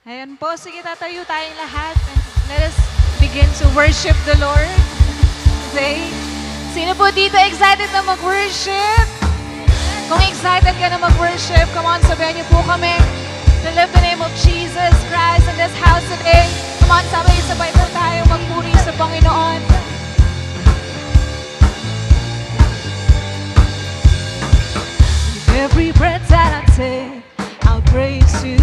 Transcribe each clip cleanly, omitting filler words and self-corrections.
Ayan po, sige tatayo tayong lahat and let us begin to worship the Lord today. Sino po dito excited na mag-worship? Kung excited ka na mag-worship, come on, sabihan niyo po kami to lift the name of Jesus Christ in this house today. Come on, sabay-sabay po tayo magpuri sa Panginoon. With every breath that I take, I'll praise you.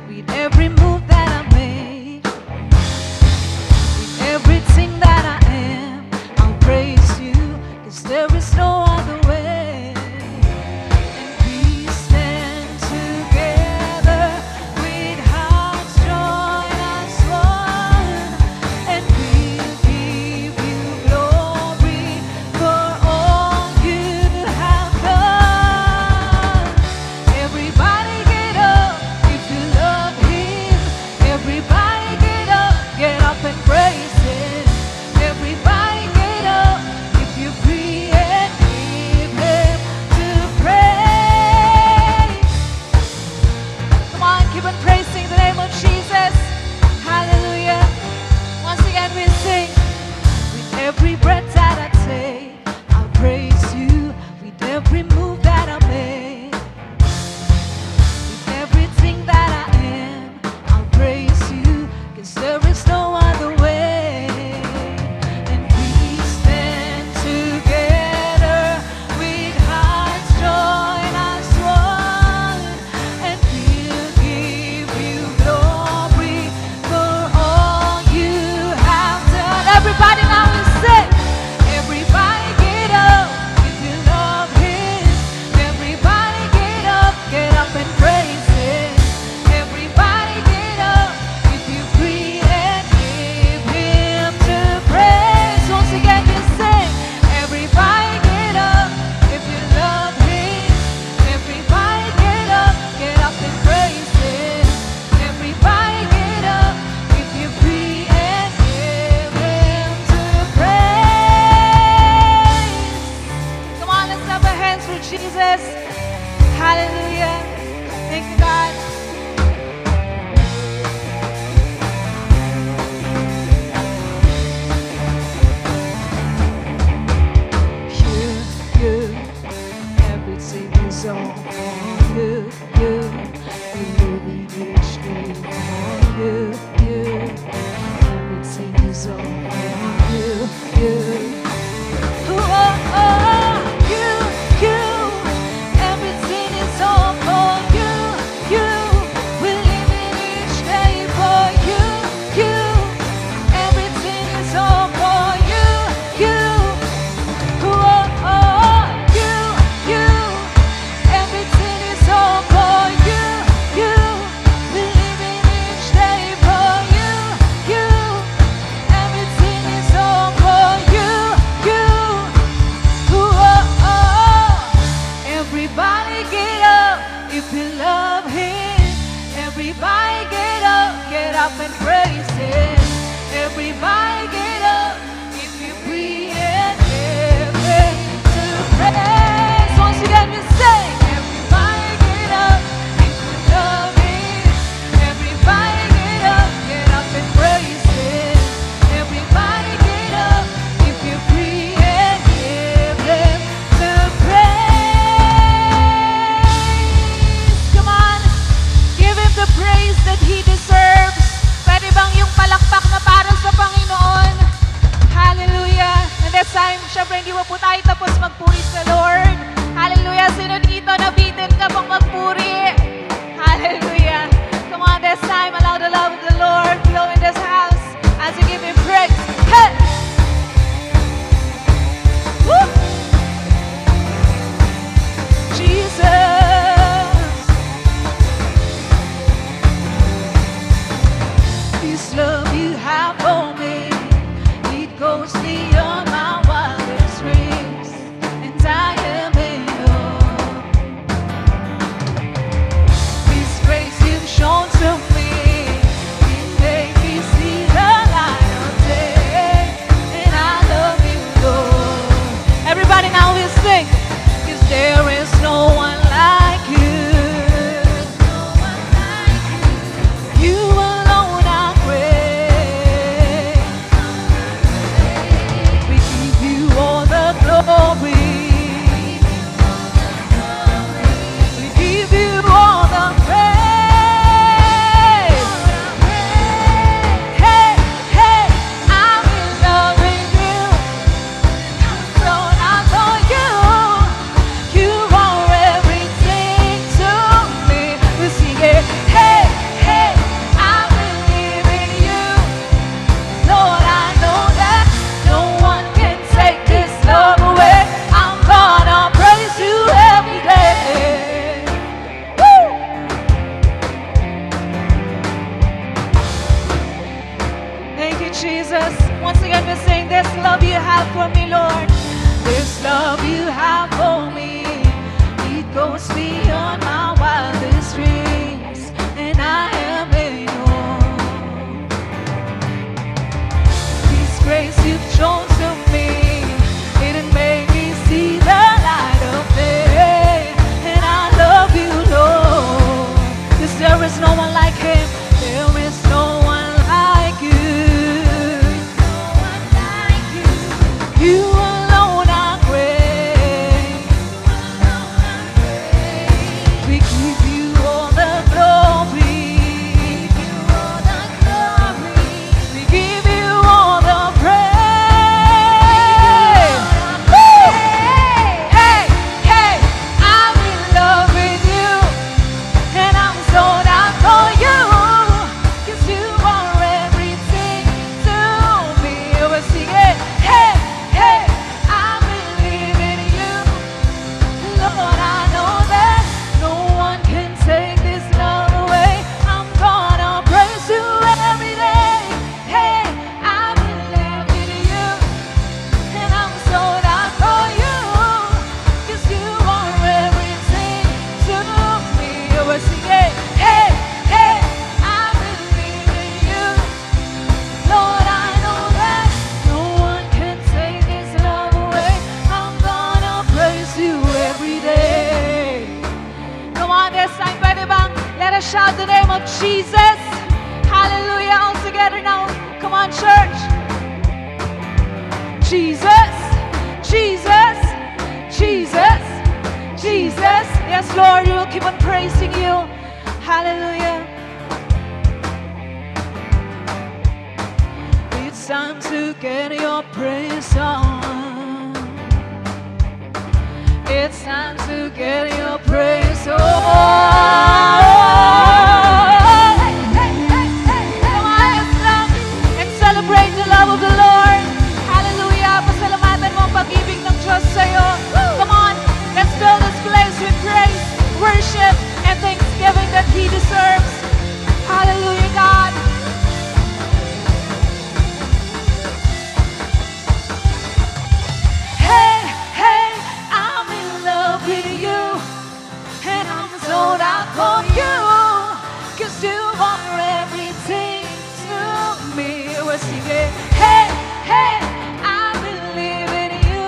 With every move that I make, with everything that I am, I'll praise you, 'cause there is no other way. And we stand together with hearts joined as one, and we'll give you glory for all you have done. Everybody get up if you love Him. Everybody get up and praise Him. Everybody get up if you free and give Him to praise. Come on, keep on praising the name of Jesus. Hallelujah. Once again we sing. With every breath that I take, I'll praise you. With every move that I make, with everything that I am, I'll praise you, 'cause there is no other way. And we stand together with hearts joined as one, and we'll give you glory for all you have done. Everybody now we sing. Everybody get up if you love Him. Everybody get up and praise Him. Everybody get up if you free and give Him to praise. Once again you sing. Everybody get up if you love Him. Everybody get up and praise Him. Everybody get up if you free and give Him to praise. Come on, let's clap our hands for Jesus. Hallelujah. Thank you, God. You, everything is all for you. We live in each day for you. Everything is all for you. Oh, oh, you, everything is all for you. We live in each day for you. Everything is all for you. Oh, oh, you, everything is all for you. We live in each day for you. Everything is all for you. Oh, oh, everybody get up if you love Him. Everybody get up and praise Him. Everybody get up if you free and give Him to praise. Once again we sing. Everybody get up if you love Him. Everybody get up and praise Him. Everybody get up if you free and give Him to praise. Come on, give Him the praise that He deserves. Pwede bang yung palakpak na para sa Panginoon? Hallelujah. And this time, syempre hindi mo po tayo tapos magpuri sa Lord. Hallelujah. Sino dito nabitin ka pang magpuri? Hallelujah. Come on, this time, allow the love of the Lord flow in this house as we give Him praise. Hey! Woo! Jesus, this love you have for me, it goes beyond my wildest dreams, and I am in love. This grace you've shown to me, it made me see the light of day, and I love you, Lord. Everybody now we sing, 'cause there is no one like you. You are you, Jesus. Once again, we sing this love you have for me, Lord. This love you have for me, it goes beyond my wildest dreams, and I am in awe. This grace you've shown to me, it made me see the light of day, and I love you, Lord. 'Cause there is no one like Him. There is no one like you. No one like you. You alone are great. We give you all the glory. We give you all the praise. Woo! Hey, hey, I'm in love with you, and I'm sold out for you. 'Cause you are everything to me. We'll sing it. Hey, hey, I believe in you. Lord, I know that no one can take this love away. I'm gonna praise you every day. Hey, I believe in you, and I'm sold out for you. 'Cause you are everything to me. We'll sing it. Hey, hey, I believe in you. Lord, I know that no one can take this love away. I'm gonna praise you every day. Come on, this time, pwede bang let us shout the name of Jesus. Hallelujah, all together now. Come on, church. Jesus, Jesus, Jesus, Jesus. Yes, Lord, we will keep on praising you. Hallelujah. It's time to get your praise on. It's time to get your praise on. Come on, let's love and celebrate the love of the Lord. Hallelujah. Pasalamatan mo ang pag-ibig ng Diyos sa'yo. Come on, let's fill this place with praise, worship, and thanksgiving that He deserves. Hallelujah, God. Hey, hey, I'm in love with you, and I'm sold out for you. 'Cause you are everything to me. We're singing. Hey, hey, I believe in you.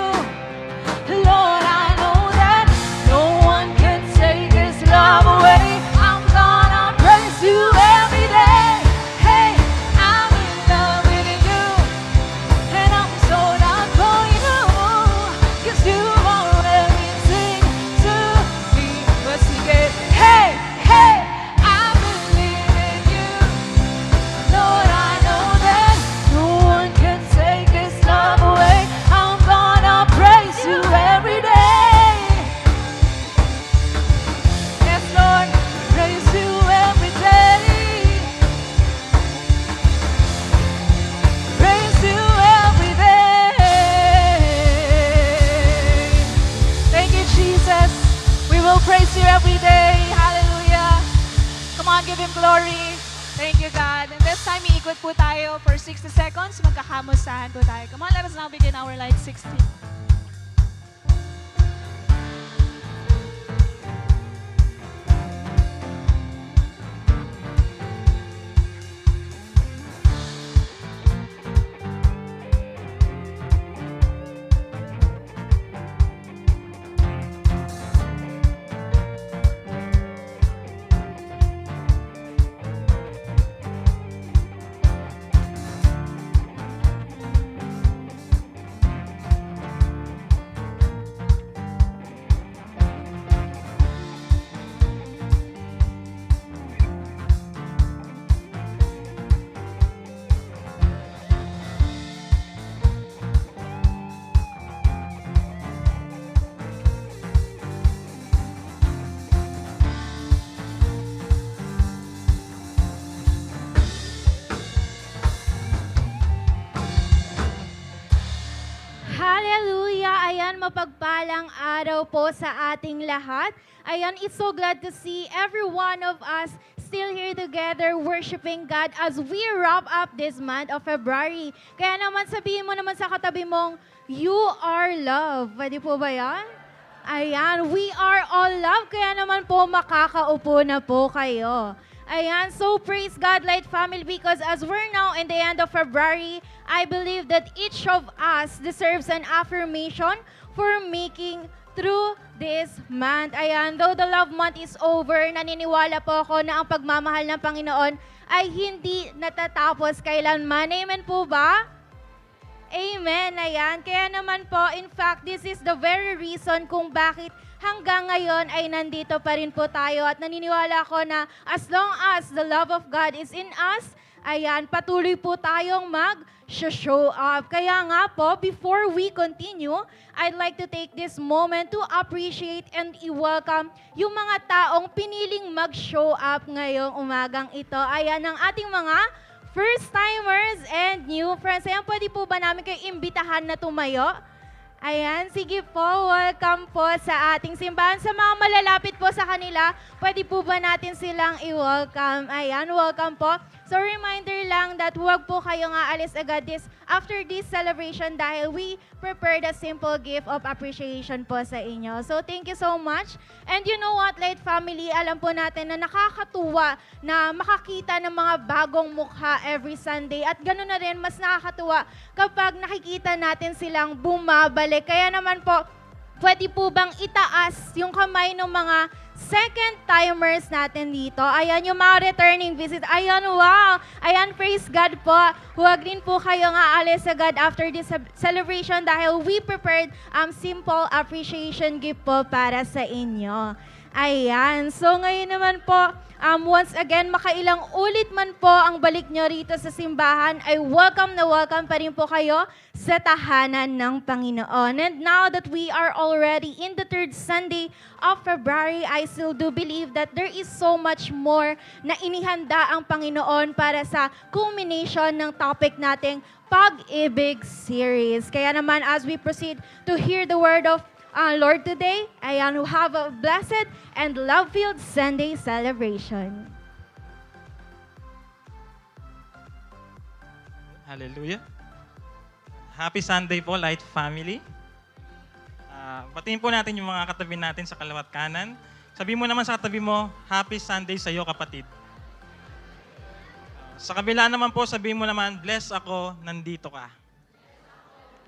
Lord, I know that no one can take this love away. I'm gonna praise you every day. Hey, I'm in love with you, and I'm sold out for you. 'Cause you are everything to me. Let's sing it. Hey, hey, I believe in you. Lord, I know that no one can take this love away. I'm gonna praise you every day. Yes, Lord, praise you every day. Praise you every day. Thank you, Jesus. We will praise you every day. Hallelujah. Come on, give Him glory. Thank you, God. And this time, iikot po tayo for 60 seconds. Magkakamustahan po tayo. Come on, let us now begin our Light 16. mapagpalang araw po sa ating lahat. Ayan, it's so glad to see every one of us still here together worshiping God as we wrap up this month of February. Kaya naman sabihin mo naman sa katabi mong, you are love. Pwede po ba yan? Ayan, we are all love. Kaya naman po makakaupo na po kayo. Ayan, so praise God, Light Family, because as we're now in the end of February, I believe that each of us deserves an affirmation for making through this month. Ayan, though the love month is over, naniniwala po ako na ang pagmamahal ng Panginoon ay hindi natatapos kailanman. Amen po ba? Amen. Ayan. Kaya naman po, in fact, this is the very reason kung bakit hanggang ngayon ay nandito pa rin po tayo. At naniniwala ko na as long as the love of God is in us, ayan, patuloy po tayong mag-show up. Kaya nga po, before we continue, I'd like to take this moment to appreciate and i-welcome yung mga taong piniling mag-show up ngayong umagang ito. Ayan, ang ating mga first-timers and new friends. Ayan, pwede po ba namin kayo imbitahan na tumayo? Ayan, sige po, welcome po sa ating simbahan. Sa mga malalapit po sa kanila, pwede po ba natin silang i-welcome? Ayan, welcome po. So reminder lang that huwag po kayong aalis agad after this celebration dahil we prepared a simple gift of appreciation po sa inyo. So thank you so much. And you know what, Light Family, alam po natin na nakakatuwa na makakita ng mga bagong mukha every Sunday. At ganoon na rin, mas nakakatuwa kapag nakikita natin silang bumabalik. Kaya naman po, pwede po bang itaas yung kamay ng mga second timers natin dito? Ayan, yung mga returning visit. Ayan, wow! Ayan, praise God po. Huwag din po kayong aalis agad after this celebration dahil we prepared simple appreciation gift po para sa inyo. Ayan, so ngayon naman po, once again, makailang ulit man po ang balik nyo rito sa simbahan, ay welcome na welcome pa rin po kayo sa tahanan ng Panginoon. And now that we are already in the third Sunday of February, I still do believe that there is so much more na inihanda ang Panginoon para sa culmination ng topic nating Pag-ibig series. Kaya naman, as we proceed to hear the word of Lord today, ayan, who have a blessed and love-filled Sunday celebration. Hallelujah. Happy Sunday po, Light Family. Batiin po natin yung mga katabi natin sa kalawat kanan. Sabi mo naman sa katabi mo, Happy Sunday sa iyo, kapatid. Sa kabila naman po, sabi mo naman, bless ako, nandito ka.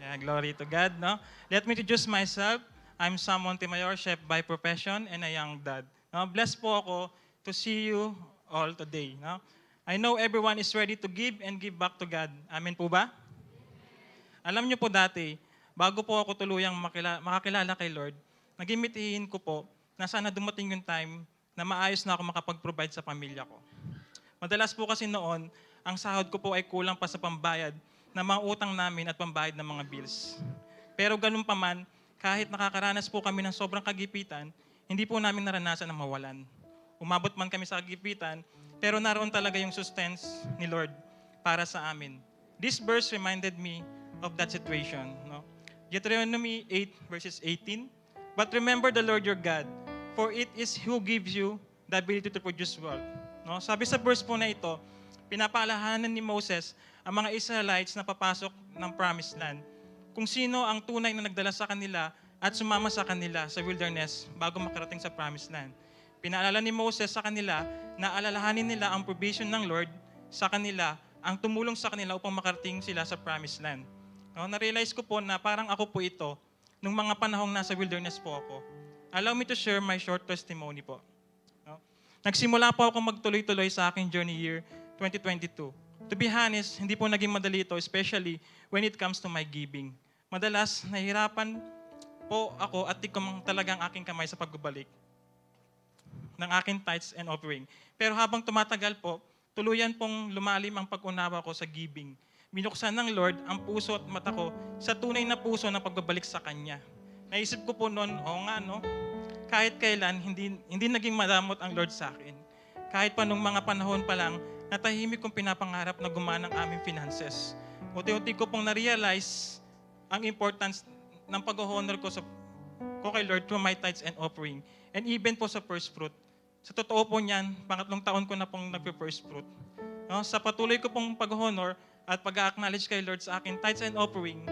Yeah, glory to God, no? Let me introduce myself. I'm Sam Montemayor, chef by profession and a young dad. No? Blessed po ako to see you all today. No? I know everyone is ready to give and give back to God. Amen po ba? Alam niyo po dati, bago po ako tuluyang makakilala kay Lord, nagimitihin ko po na sana dumating yung time na maayos na ako makapag-provide sa pamilya ko. Madalas po kasi noon, ang sahod ko po ay kulang pa sa pambayad ng mga utang namin at pambayad ng mga bills. Pero ganun pa man, kahit nakakaranas po kami ng sobrang kagipitan, hindi po namin naranasan na mawalan. Umabot man kami sa kagipitan, pero naroon talaga yung sustenance ni Lord para sa amin. This verse reminded me of that situation. No? Deuteronomy 8 verses 18, but remember the Lord your God, for it is who gives you the ability to produce wealth. No? Sabi sa verse po na ito, pinapaalahanan ni Moses ang mga Israelites na papasok ng Promised Land, kung sino ang tunay na nagdala sa kanila at sumama sa kanila sa wilderness bago makarating sa Promised Land. Pinaalala ni Moses sa kanila na alalahanin nila ang provision ng Lord sa kanila, ang tumulong sa kanila upang makarating sila sa Promised Land. No, na-realize ko po na parang ako po ito nung mga panahong nasa wilderness po ako. Allow me to share my short testimony po. No? Nagsimula po ako magtuloy-tuloy sa aking journey year 2022. To be honest, hindi po naging madali ito, especially when it comes to my giving. Madalas, nahihirapan po ako at tikom talagang aking kamay sa pagbabalik ng aking tithes and offering. Pero habang tumatagal po, tuluyan pong lumalim ang pag-unawa ko sa giving. Binuksan ng Lord ang puso at mata ko sa tunay na puso ng pagbabalik sa Kanya. Naisip ko po noon, oo nga no, kahit kailan, hindi naging madamot ang Lord sa akin. Kahit pa nung mga panahon pa lang, natahimik kong pinapangarap na gumana ang aming finances. Unti-unti ko pong na-realize ang importance ng pag-honor ko kay Lord through my tithes and offering. And even po sa first fruit. sa totoo po niyan, pangatlong taon ko na pong nagpe-first fruit. No? Sa patuloy ko pong pag-honor at pag-acknowledge kay Lord sa akin tithes and offering,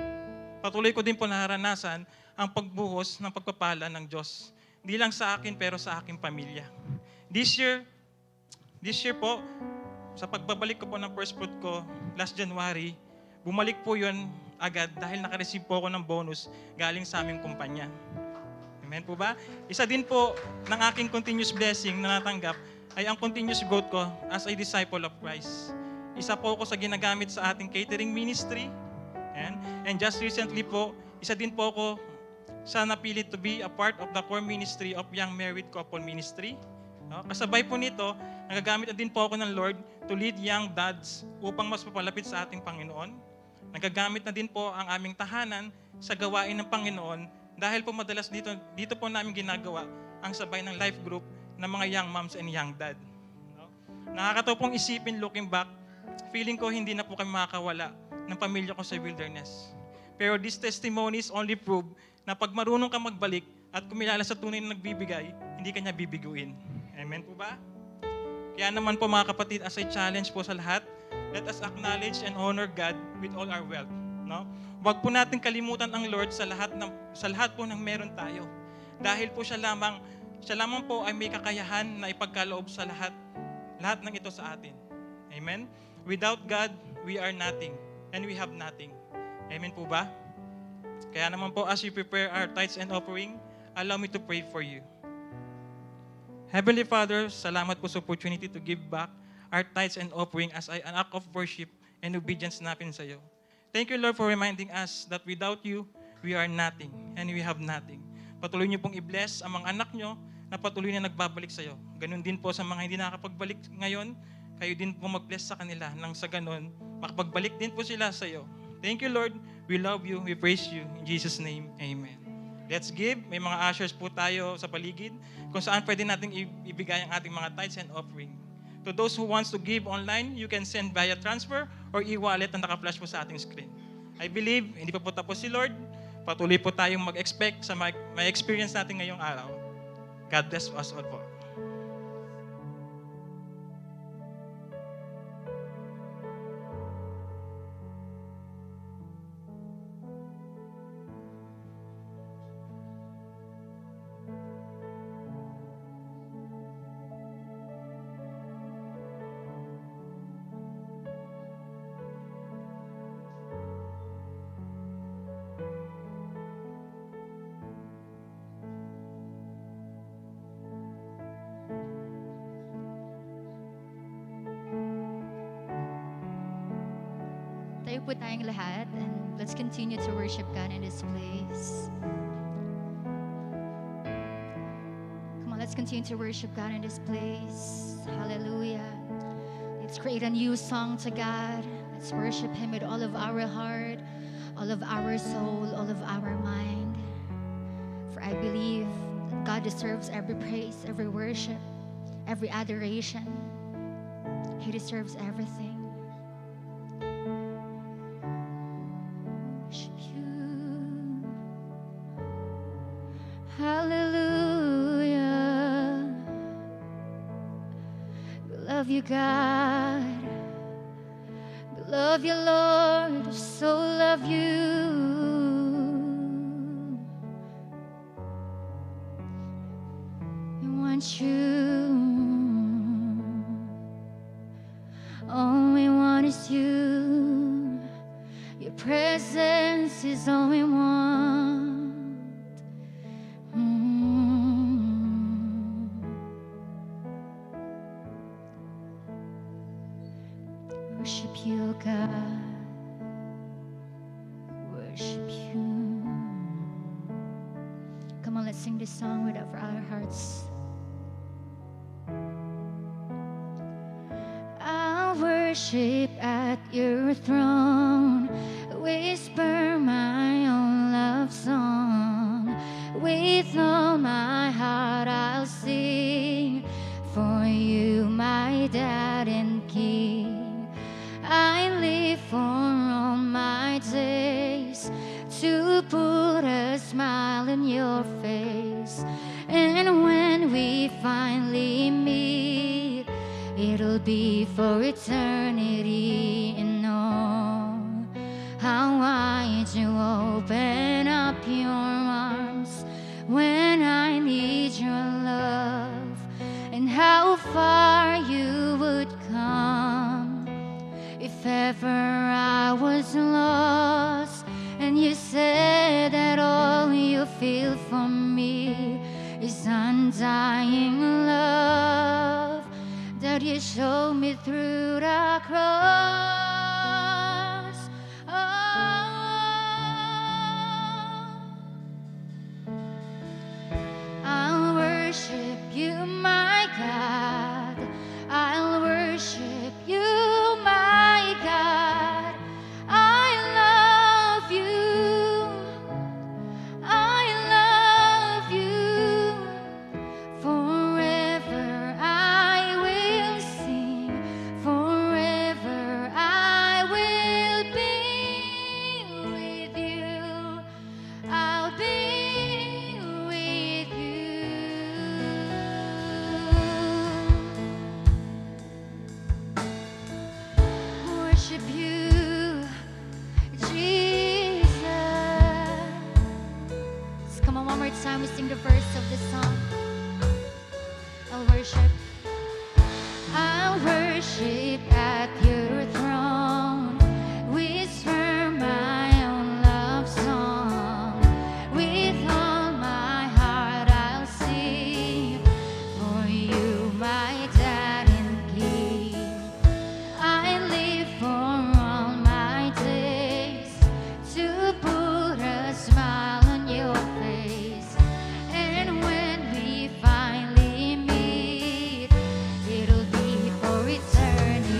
patuloy ko din po naranasan ang pagbuhos ng pagpapala ng Diyos. Hindi lang sa akin, pero sa aking pamilya. This year po, sa pagbabalik ko po ng first fruit ko last January, bumalik po yun agad dahil nakareceive po ako ng bonus galing sa aming kumpanya. Amen po ba? Isa din po ng aking continuous blessing na natanggap ay ang continuous growth ko as a disciple of Christ. Isa po ako sa ginagamit sa ating catering ministry. And just recently po, isa din po ako sa napili to be a part of the core ministry of Young Married Couple Ministry. No? Kasabay po nito, nagagamit na din po ako ng Lord to lead young dads upang mas mapalapit sa ating Panginoon. Nagagamit na din po ang aming tahanan sa gawain ng Panginoon dahil po madalas dito po namin ginagawa ang sabay ng life group ng mga young moms and young dad. No? Nakakatawa pong isipin looking back, feeling ko hindi na po kami makakawala ng pamilya ko sa wilderness. Pero these testimonies only prove na pag marunong ka magbalik at kumilala sa tunay na nagbibigay, hindi ka niya bibiguin. Amen po ba? Kaya naman po mga kapatid, as a challenge po sa lahat, let us acknowledge and honor God with all our wealth. No? Huwag po natin kalimutan ang Lord sa lahat po ng meron tayo. Dahil po siya lamang po ay may kakayahan na ipagkaloob sa lahat ng ito sa atin. Amen? Without God, we are nothing and we have nothing. Amen po ba? Kaya naman po, as we prepare our tithes and offering, allow me to pray for you. Heavenly Father, salamat po sa opportunity to give back our tithes and offering as an act of worship and obedience natin sa iyo. Thank you, Lord, for reminding us that without you, we are nothing and we have nothing. Patuloy niyo pong i-bless ang mga anak niyo na patuloy na nagbabalik sa iyo. Ganun din po sa mga hindi nakakapagbalik ngayon, kayo din po mag-bless sa kanila nang sa ganun, makapagbalik din po sila sa iyo. Thank you, Lord. We love you. We praise you. In Jesus' name, amen. Let's give. May mga ushers po tayo sa paligid kung saan pwede natin ibigay ang ating mga tithes and offering. To those who wants to give online, you can send via transfer or e-wallet na naka-flash po sa ating screen. I believe, hindi pa po tapos si Lord. Patuloy po tayong mag-expect sa may experience natin ngayong araw. God bless us all po. Tayo po tayong lahat and let's continue to worship God in this place. Come on, let's continue to worship God in this place. Hallelujah. Let's create a new song to God. Let's worship Him with all of our heart, all of our soul, all of our mind. For I believe that God deserves every praise, every worship, every adoration. He deserves everything. Worship you. Hallelujah. We love you, God. We love you, Lord. We so love you. We want you. All we want is you. Your presence is all we want. Worship you, God. Worship you. Come on, let's sing this song with our hearts. I'll worship at your throne, whisper my own love song. With all my heart I'll sing for you, my dad and king. I live for all my days to put a smile in your face. And when we finally meet, it'll be for eternity. And oh, how wide you open up your arms when I need your love, and how far you would come if ever I was lost. And you said that all you feel for me is undying love, that you showed me through the cross. Oh, I'll worship you, my God. I'll worship you, my God. I love you. I love you. Forever I will sing. Forever I will be with you. I'll be with you. Worship you, Jesus. Come on, one more time. We sing the verse of this song. I'll worship. I'll worship at your throne. Whisper my own love song. With all my heart I'll sing for you, my dad and king. I live for all my days to put a smile on your face. And when we finally meet, it'll be for eternity.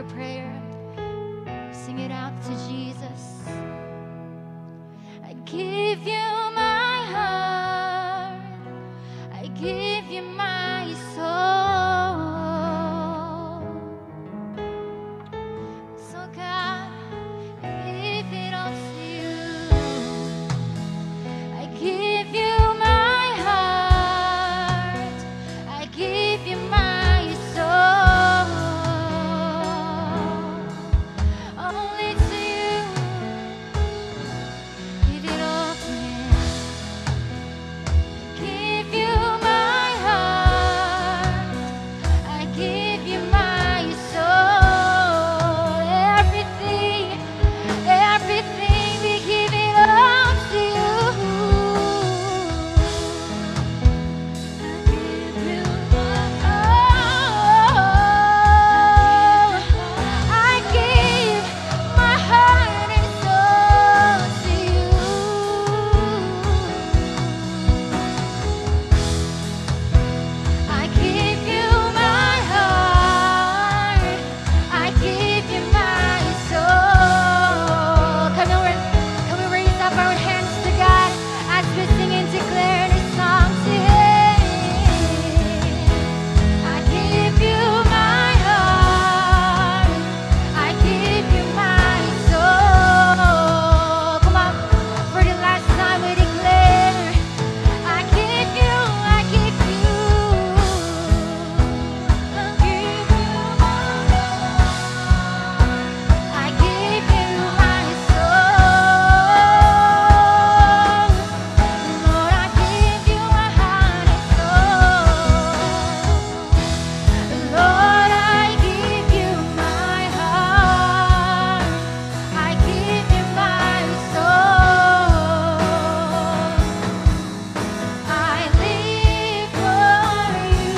your prayer. Sing it out to Jesus. I give you my heart. I give you my soul. So God, I give it all to you. I give you my heart. I give you my soul. Only to you. Give it all to Him. Give you my heart. I give you my soul. Everything, everything, we give it all to you. I give you my all. I give my heart and soul to you. I give you my heart. I give you my soul. Can we raise up our hands to God as we sing and declare this song to Him? I give you my heart. I give you my soul. Come on, for the last time we declare. I give you, I give you, I give you my heart. I give you my soul. Lord, I give you my heart and soul. Lord, I give you my heart. I give you my soul. I live for you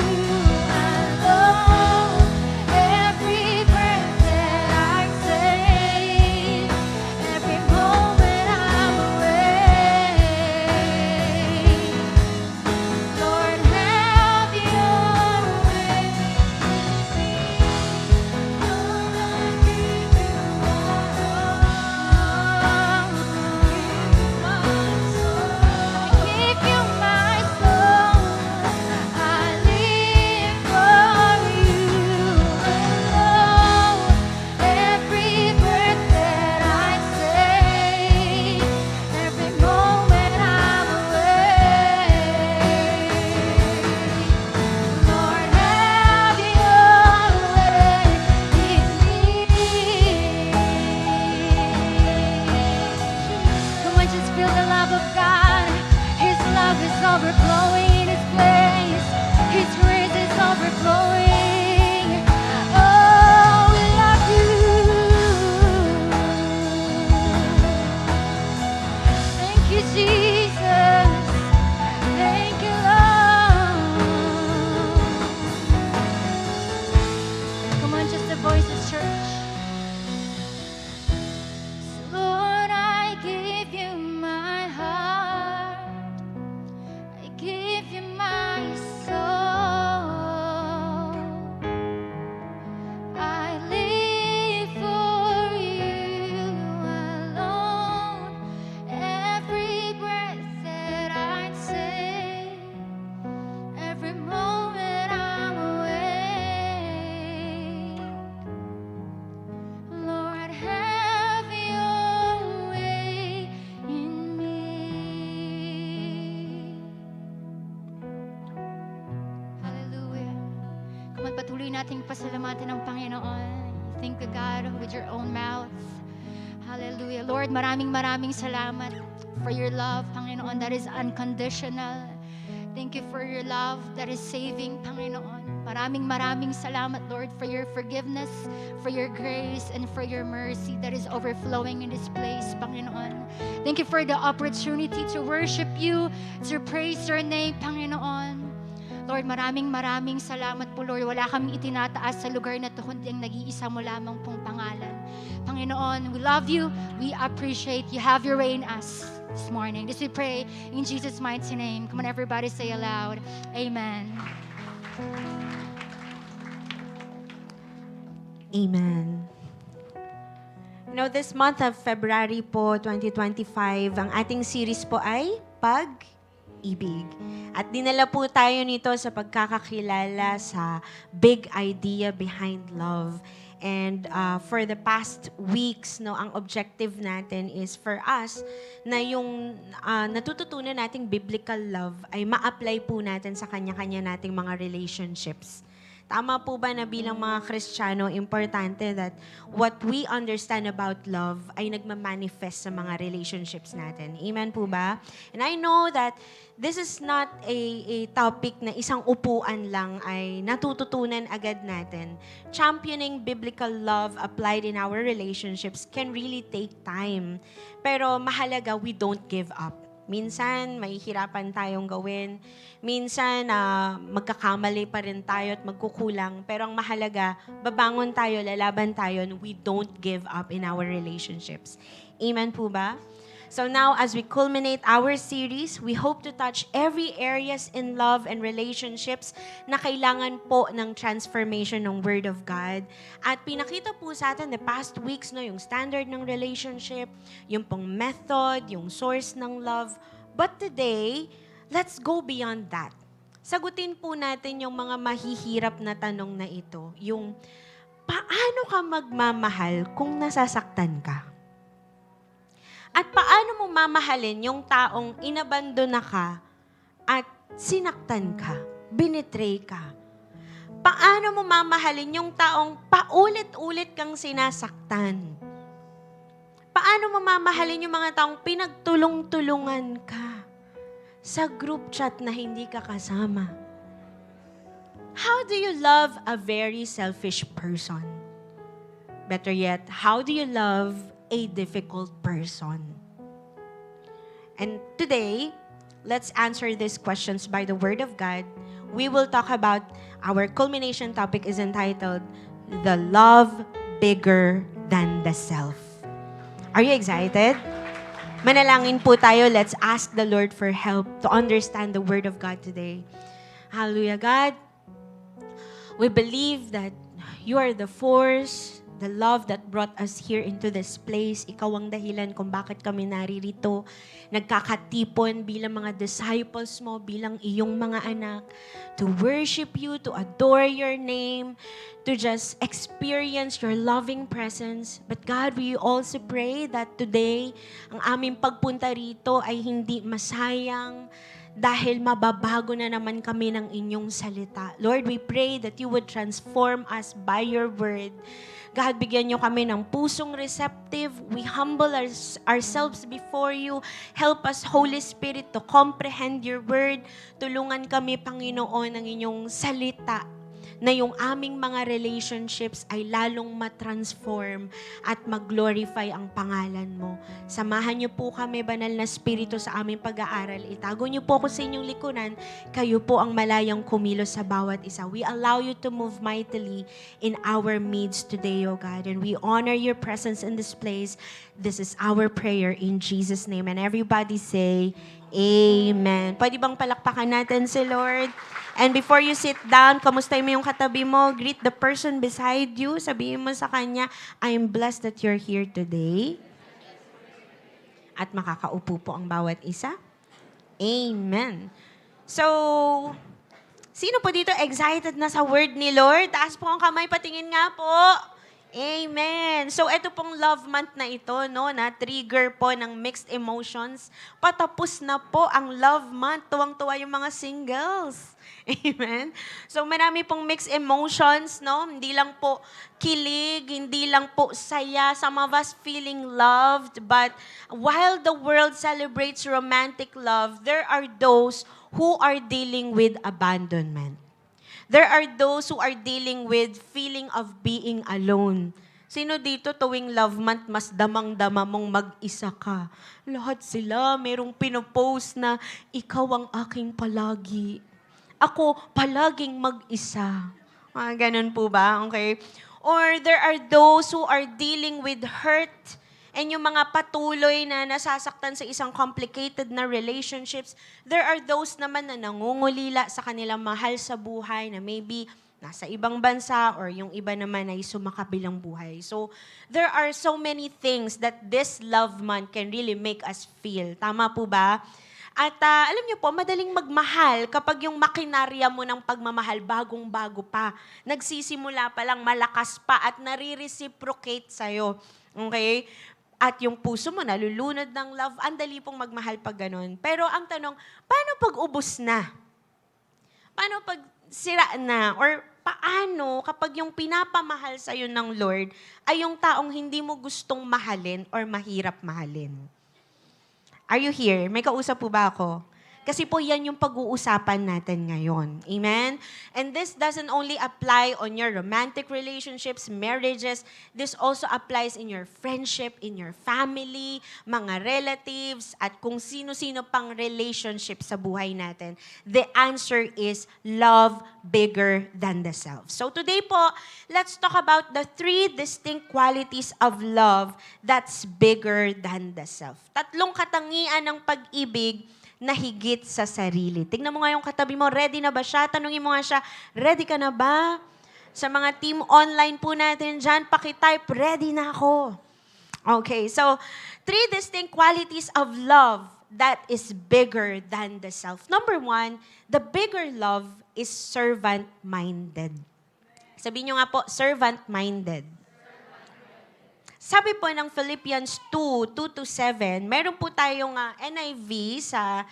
alone. Every breath that I take, every moment I'm awake. Lord, have your way with me. Lord, I give you my all. Give you my soul. I live for you alone. Every breath that I take, every moment I'm awake. Lord, have your way in me. Come on, just feel the love of God. His love is overflowing in this place. His grace is overflowing. Oh, we love you. Thank you, Jesus. Thank you, Lord. Come on, just the voices, church. Lord, I give you my heart. I give you my soul. I live for you alone. Every breath that I take, every moment I'm awake. Lord, have your way in me. Hallelujah. Kung patuloy nating pasalamatan ng Panginoon, thank you, God, with your own mouth. Hallelujah. Lord, maraming salamat for your love, Panginoon, that is unconditional. Thank you for your love that is saving, Panginoon. Maraming salamat, Lord, for your forgiveness, for your grace, and for your mercy that is overflowing in this place, Panginoon. Thank you for the opportunity to worship you, to praise your name, Panginoon. Lord, maraming salamat po, Lord. Wala kaming itinataas sa lugar na ito, kundi ang nag-iisa mo lamang pong pangalan. Panginoon, we love you. We appreciate you. Have your way in us this morning. This we pray in Jesus' mighty name. Come on, everybody, say aloud. Amen. Amen. This month of February po, 2025, ang ating series po ay Pag-ibig. At dinala po tayo nito sa pagkakakilala sa big idea behind love. And for the past weeks, ang objective natin is for us na yung natututunan nating biblical love ay ma-apply po natin sa kanya-kanya nating mga relationships. Tama po ba na bilang mga Kristiyano, importante that what we understand about love ay nagmamanifest sa mga relationships natin? Amen po ba? And I know that this is not a topic na isang upuan lang ay natututunan agad natin. Championing biblical love applied in our relationships can really take time. Pero mahalaga, we don't give up. Minsan, mahihirapan tayong gawin. Minsan, magkakamali pa rin tayo at magkukulang. Pero ang mahalaga, babangon tayo, lalaban tayo, and we don't give up in our relationships. Amen po ba? So now, as we culminate our series, we hope to touch every areas in love and relationships na kailangan po ng transformation ng Word of God. At pinakita po sa atin the past weeks, yung standard ng relationship, yung pong method, yung source ng love. But today, let's go beyond that. Sagutin po natin yung mga mahihirap na tanong na ito. Yung, paano ka magmamahal kung nasasaktan ka? At paano mo mamahalin yung taong inabandona ka at sinaktan ka, binitray ka? Paano mo mamahalin yung taong paulit-ulit kang sinasaktan? Paano mo mamahalin yung mga taong pinagtulong-tulungan ka sa group chat na hindi ka kasama? How do you love a very selfish person? Better yet, how do you love a difficult person? And today, let's answer these questions by the Word of God. We will talk about, our culmination topic is entitled, The Love Bigger Than the Self. Are you excited? Manalangin po tayo. Let's ask the Lord for help to understand the Word of God today. Hallelujah, God. We believe that you are the force, the love that brought us here into this place. Ikaw ang dahilan kung bakit kami naririto. Nagkakatipon bilang mga disciples mo, bilang iyong mga anak, to worship you, to adore your name, to just experience your loving presence. But God, we also pray that today, ang aming pagpunta rito ay hindi masayang, dahil mababago na naman kami ng inyong salita. Lord, we pray that you would transform us by your word. God, bigyan niyo kami ng pusong receptive. We humble ourselves before you. Help us, Holy Spirit, to comprehend your word. Tulungan kami, Panginoon, ng inyong salita na yung aming mga relationships ay lalong matransform at mag-glorify ang pangalan mo. Samahan niyo po kami, Banal na Espiritu, sa aming pag-aaral. Itago niyo po ako sa inyong likuran. Kayo po ang malayang kumilos sa bawat isa. We allow you to move mightily in our midst today, O God. And we honor your presence in this place. This is our prayer in Jesus' name. And everybody say, Amen. Pwede bang palakpakan natin si Lord? And before you sit down, kamustahin mo yung katabi mo, greet the person beside you, sabihin mo sa kanya, I'm blessed that you're here today. At makakaupo po ang bawat isa. Amen. So, sino po dito excited na sa word ni Lord? Taas po ang kamay, patingin nga po. Amen. So, ito pong love month na ito, na trigger po ng mixed emotions. Patapos na po ang love month. Tuwang-tuwa yung mga singles. Amen. So, marami pong mixed emotions, Hindi lang po kilig, hindi lang po saya. Some of us feeling loved. But while the world celebrates romantic love, there are those who are dealing with abandonment. There are those who are dealing with feeling of being alone. Sino dito tuwing love month, mas damang-dama mong mag-isa ka? Lahat sila, merong pinopost na, ikaw ang aking palagi. Ako, palaging mag-isa. Ganun po ba? Okay. Or there are those who are dealing with hurt, and yung mga patuloy na nasasaktan sa isang complicated na relationships. There are those naman na nangungulila sa kanilang mahal sa buhay, na maybe nasa ibang bansa, or yung iba naman ay sumakabilang buhay. So, there are so many things that this love month can really make us feel. Tama po ba? At alam niyo po, madaling magmahal kapag yung makinarya mo ng pagmamahal bagong-bago pa. Nagsisimula pa lang, malakas pa, at nare-reciprocate sa'yo. Okay? At yung puso mo nalulunod ng love, ang dali pong magmahal pag ganun. Pero ang tanong, paano pag ubos na? Paano pag sira na? Or paano kapag yung pinapamahal sa'yo ng Lord ay yung taong hindi mo gustong mahalin or mahirap mahalin? Are you here? May kausap po ba ako? Kasi po yan yung pag-uusapan natin ngayon. Amen? And this doesn't only apply on your romantic relationships, marriages. This also applies in your friendship, in your family, mga relatives, at kung sino-sino pang relationship sa buhay natin. The answer is love bigger than the self. So today po, let's talk about the 3 distinct qualities of love that's bigger than the self. 3 katangian ng pag-ibig na higit sa sarili. Tingnan mo nga yung katabi mo, ready na ba siya? Tanungin mo nga siya, ready ka na ba? Sa mga team online po natin dyan, pakitype, ready na ako. Okay, so 3 distinct qualities of love that is bigger than the self. Number 1, the bigger love is servant-minded. Sabihin nyo nga po, servant-minded. Sabi po ng Philippians 2:2-7, meron po tayong NIV sa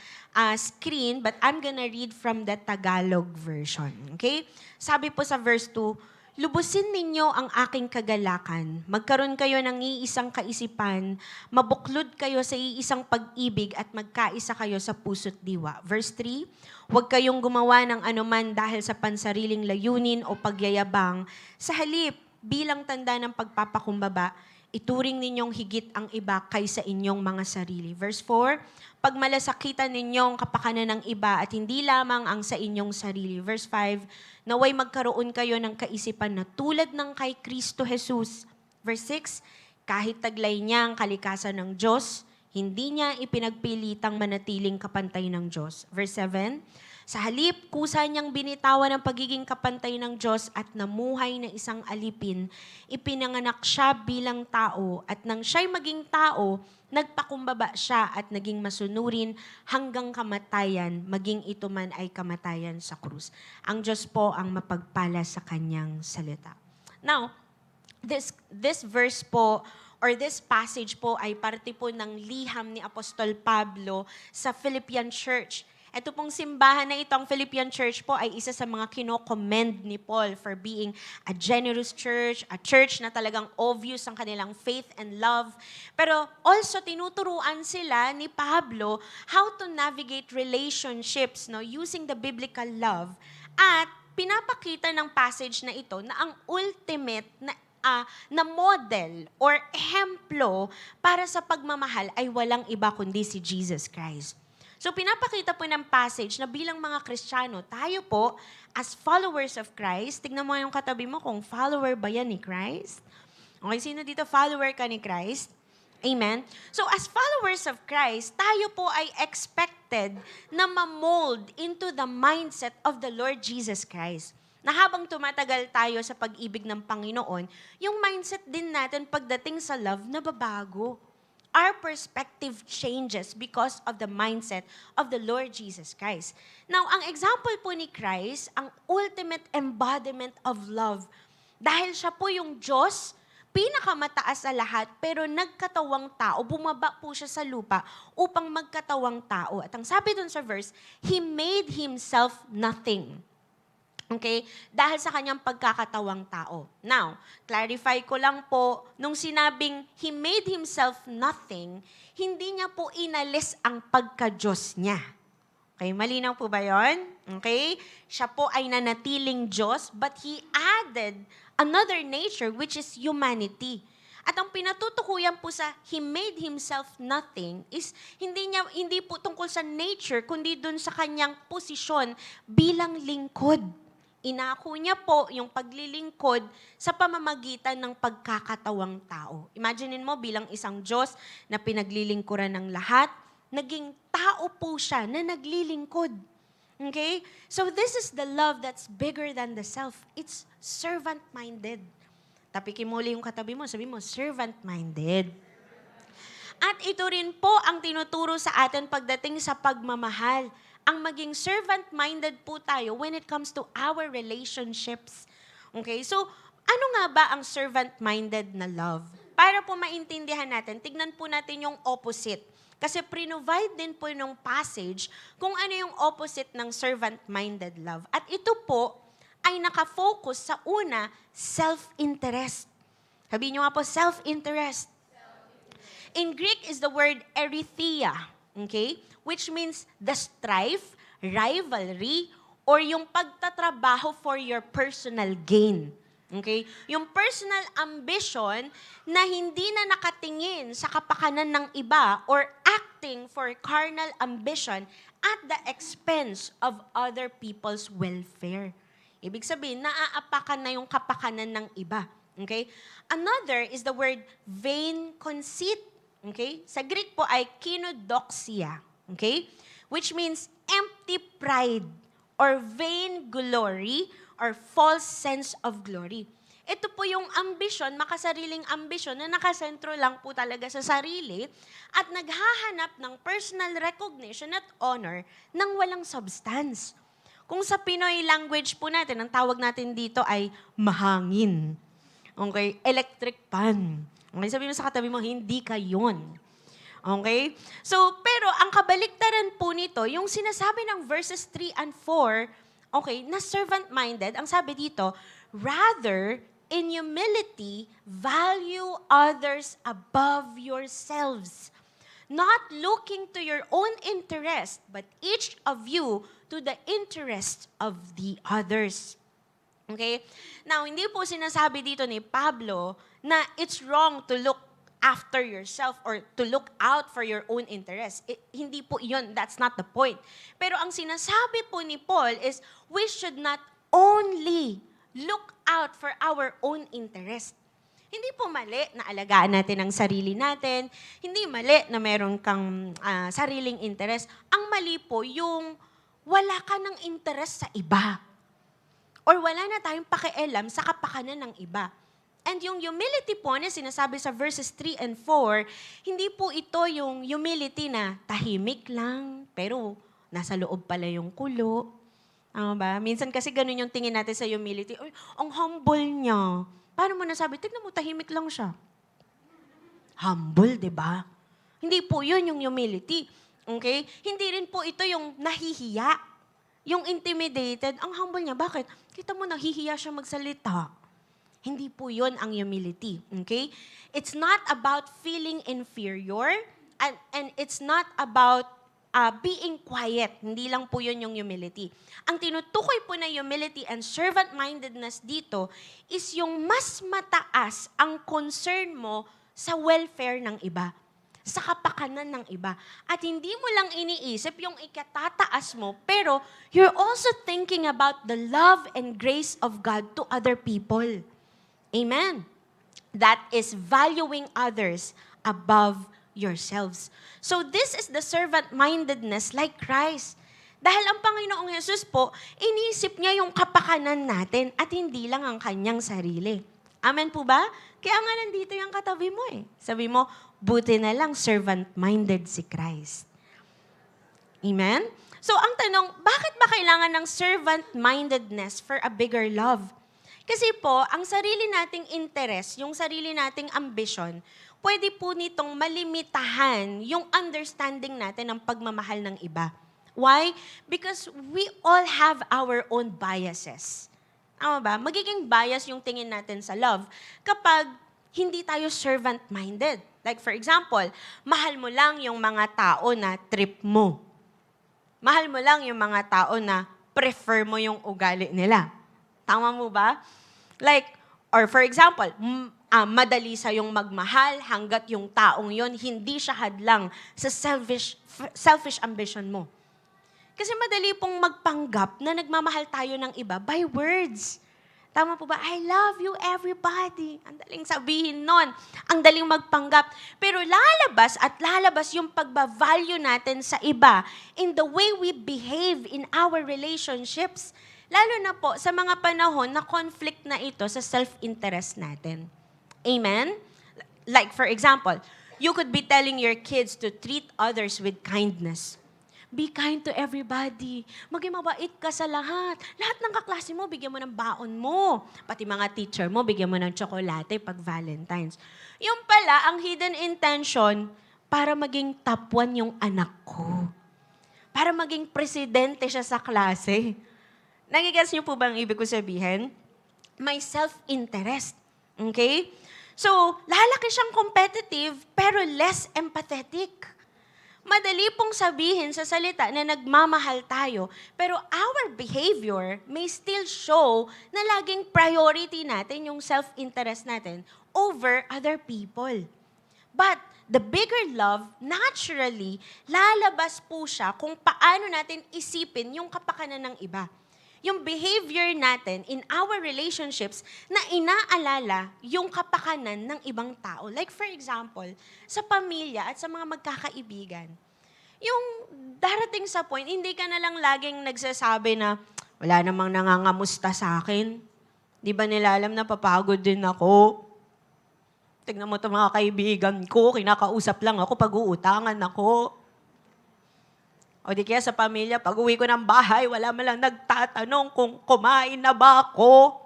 screen, but I'm gonna read from the Tagalog version. Okay? Sabi po sa verse 2, lubusin ninyo ang aking kagalakan, magkaroon kayo ng iisang kaisipan, mabuklod kayo sa iisang pag-ibig at magkaisa kayo sa puso't diwa. Verse 3, huwag kayong gumawa ng anuman dahil sa pansariling layunin o pagyayabang, sa halip bilang tanda ng pagpapakumbaba, ituring ninyong higit ang iba kaysa inyong mga sarili. Verse 4, pagmalasakitan ninyong kapakanan ng iba at hindi lamang ang sa inyong sarili. Verse 5, naway magkaroon kayo ng kaisipan na tulad ng kay Kristo Jesus. Verse 6, kahit taglay niya ang kalikasan ng Diyos, hindi niya ipinagpilitang manatiling kapantay ng Diyos. Verse 7, sa halip, kusa niyang binitawan ang pagiging kapantay ng Diyos at namuhay na isang alipin. Ipinanganak siya bilang tao at nang siya'y maging tao, nagpakumbaba siya at naging masunurin hanggang kamatayan, maging ito man ay kamatayan sa krus. Ang Diyos po ang mapagpala sa kanyang salita. Now, this verse po, or this passage po ay parte po ng liham ni Apostol Pablo sa Philippian Church. Ito pong simbahan na ito, ang Philippian Church po, ay isa sa mga kino-commend ni Paul for being a generous church, a church na talagang obvious ang kanilang faith and love. Pero also, tinuturuan sila ni Pablo how to navigate relationships, no, using the biblical love. At pinapakita ng passage na ito na ang ultimate na model or ehemplo para sa pagmamahal ay walang iba kundi si Jesus Christ. So pinapakita po ng passage na bilang mga Kristiyano, tayo po as followers of Christ, tignan mo yung katabi mo kung follower ba yan ni Christ. Okay, sino dito follower ka ni Christ? Amen? So as followers of Christ, tayo po ay expected na ma-mold into the mindset of the Lord Jesus Christ. Na habang tumatagal tayo sa pag-ibig ng Panginoon, yung mindset din natin pagdating sa love nababago. Our perspective changes because of the mindset of the Lord Jesus Christ. Now, ang example po ni Christ, ang ultimate embodiment of love. Dahil siya po yung Diyos, pinakamataas sa lahat, pero nagkatawang tao, bumaba po siya sa lupa upang magkatawang tao. At ang sabi dun sa verse, He made Himself nothing. Okay? Dahil sa kanyang pagkakatawang tao. Now, clarify ko lang po, nung sinabing He made Himself nothing, hindi niya po inalis ang pagka-Diyos niya. Okay, malinaw po ba yun? Okay? Siya po ay nanatiling Diyos, but He added another nature, which is humanity. At ang pinatutukuyan po sa He made Himself nothing is hindi po tungkol sa nature, kundi dun sa kanyang posisyon bilang lingkod. Inako niya po yung paglilingkod sa pamamagitan ng pagkakatawang tao. Imaginin mo bilang isang Diyos na pinaglilingkuran ng lahat, naging tao po siya na naglilingkod. Okay? So this is the love that's bigger than the self. It's servant-minded. Tapikin mo ulit yung katabi mo, sabi mo, servant-minded. At ito rin po ang tinuturo sa atin pagdating sa pagmamahal. Ang maging servant-minded po tayo when it comes to our relationships. Okay? So, ano nga ba ang servant-minded na love? Para po maintindihan natin, tignan po natin yung opposite. Kasi pre-provide din po ng passage kung ano yung opposite ng servant-minded love. At ito po ay nakafocus sa una, self-interest. Sabihin nyo nga po, self-interest. In Greek is the word erythia, okay? Which means the strife, rivalry, or yung pagtatrabaho for your personal gain. Okay? Yung personal ambition na hindi na nakatingin sa kapakanan ng iba or acting for carnal ambition at the expense of other people's welfare. Ibig sabihin, naaapakan na yung kapakanan ng iba. Okay? Another is the word vain conceit. Okay? Sa Greek po ay kinodoxia. Okay? Which means empty pride or vain glory or false sense of glory. Ito po yung ambisyon, makasariling ambisyon na nakasentro lang po talaga sa sarili at naghahanap ng personal recognition at honor ng walang substance. Kung sa Pinoy language po natin, ang tawag natin dito ay mahangin. Okay? Electric pan. Okay? Sabi mo sa katabi mo, hindi ka yun. Okay? So, pero ang kabaliktaran po nito, yung sinasabi ng verses 3 and 4, okay, na servant-minded, ang sabi dito, rather, in humility, value others above yourselves, not looking to your own interest, but each of you to the interest of the others. Okay? Now, hindi po sinasabi dito ni Pablo na it's wrong to look after yourself or to look out for your own interest. Hindi po yun. That's not the point. Pero ang sinasabi po ni Paul is we should not only look out for our own interest. Hindi po mali na alagaan natin ang sarili natin. Hindi mali na meron kang sariling interest. Ang mali po yung wala ka ng interest sa iba. Or wala na tayong pakialam sa kapakanan ng iba. And yung humility po na sinasabi sa verses 3 and 4, hindi po ito yung humility na tahimik lang, pero nasa loob pala yung kulo. Tama ba? Minsan kasi ganun yung tingin natin sa humility. Uy, ang humble niya. Paano mo nasabi? Tignan mo, tahimik lang siya. Humble, di ba? Hindi po yun yung humility. Okay? Hindi rin po ito yung nahihiya. Yung intimidated. Ang humble niya, bakit? Kita mo, nahihiya siya magsalita. Hindi po yun ang humility. Okay? It's not about feeling inferior and it's not about being quiet. Hindi lang po yun yung humility. Ang tinutukoy po na humility and servant-mindedness dito is yung mas mataas ang concern mo sa welfare ng iba, sa kapakanan ng iba. At hindi mo lang iniisip yung ikatataas mo, pero you're also thinking about the love and grace of God to other people. Amen. That is valuing others above yourselves. So this is the servant-mindedness like Christ. Dahil ang Panginoong Jesus po, inisip niya yung kapakanan natin at hindi lang ang kanyang sarili. Amen po ba? Kaya nga nandito yung katabi mo eh. Sabi mo, buti na lang servant-minded si Christ. Amen? So ang tanong, bakit ba kailangan ng servant-mindedness for a bigger love? Kasi po, ang sarili nating interest, yung sarili nating ambition, pwede po nitong malimitahan yung understanding natin ng pagmamahal ng iba. Why? Because we all have our own biases. Tama ba? Magiging bias yung tingin natin sa love kapag hindi tayo servant-minded. Like for example, mahal mo lang yung mga tao na trip mo. Mahal mo lang yung mga tao na prefer mo yung ugali nila. Tama mo ba? Like, or for example, madali sa yung magmahal hanggat yung taong yon hindi siya hadlang sa selfish ambition mo. Kasi madali pong magpanggap na nagmamahal tayo ng iba by words. Tama po ba? I love you, everybody. Ang daling sabihin nun. Ang daling magpanggap. Pero lalabas at lalabas yung pagbavalue natin sa iba in the way we behave in our relationships. Lalo na po sa mga panahon na conflict na ito sa self-interest natin. Amen? Like for example, you could be telling your kids to treat others with kindness. Be kind to everybody. Maging mabait ka sa lahat. Lahat ng kaklase mo, bigyan mo ng baon mo. Pati mga teacher mo, bigyan mo ng tsokolate pag Valentine's. Yung pala, ang hidden intention, para maging top 1 yung anak ko. Para maging presidente siya sa klase. Nagigets niyo po ba ang ibig ko sabihin? May self-interest. Okay? So, lalaki siyang competitive, pero less empathetic. Madali pong sabihin sa salita na nagmamahal tayo, pero our behavior may still show na laging priority natin yung self-interest natin over other people. But the bigger love, naturally, lalabas po siya kung paano natin isipin yung kapakanan ng iba. Yung behavior natin in our relationships na inaalala yung kapakanan ng ibang tao. Like for example, sa pamilya at sa mga magkakaibigan. Yung darating sa point, hindi ka na lang laging nagsasabi na, wala namang nangangamusta sa akin. Di ba nila alam na papagod din ako? Tignan mo ito mga kaibigan ko, kinakausap lang ako pag uutangan ako. O di kaya sa pamilya, pag uwi ko ng bahay, wala man lang nagtatanong kung kumain na ba ako.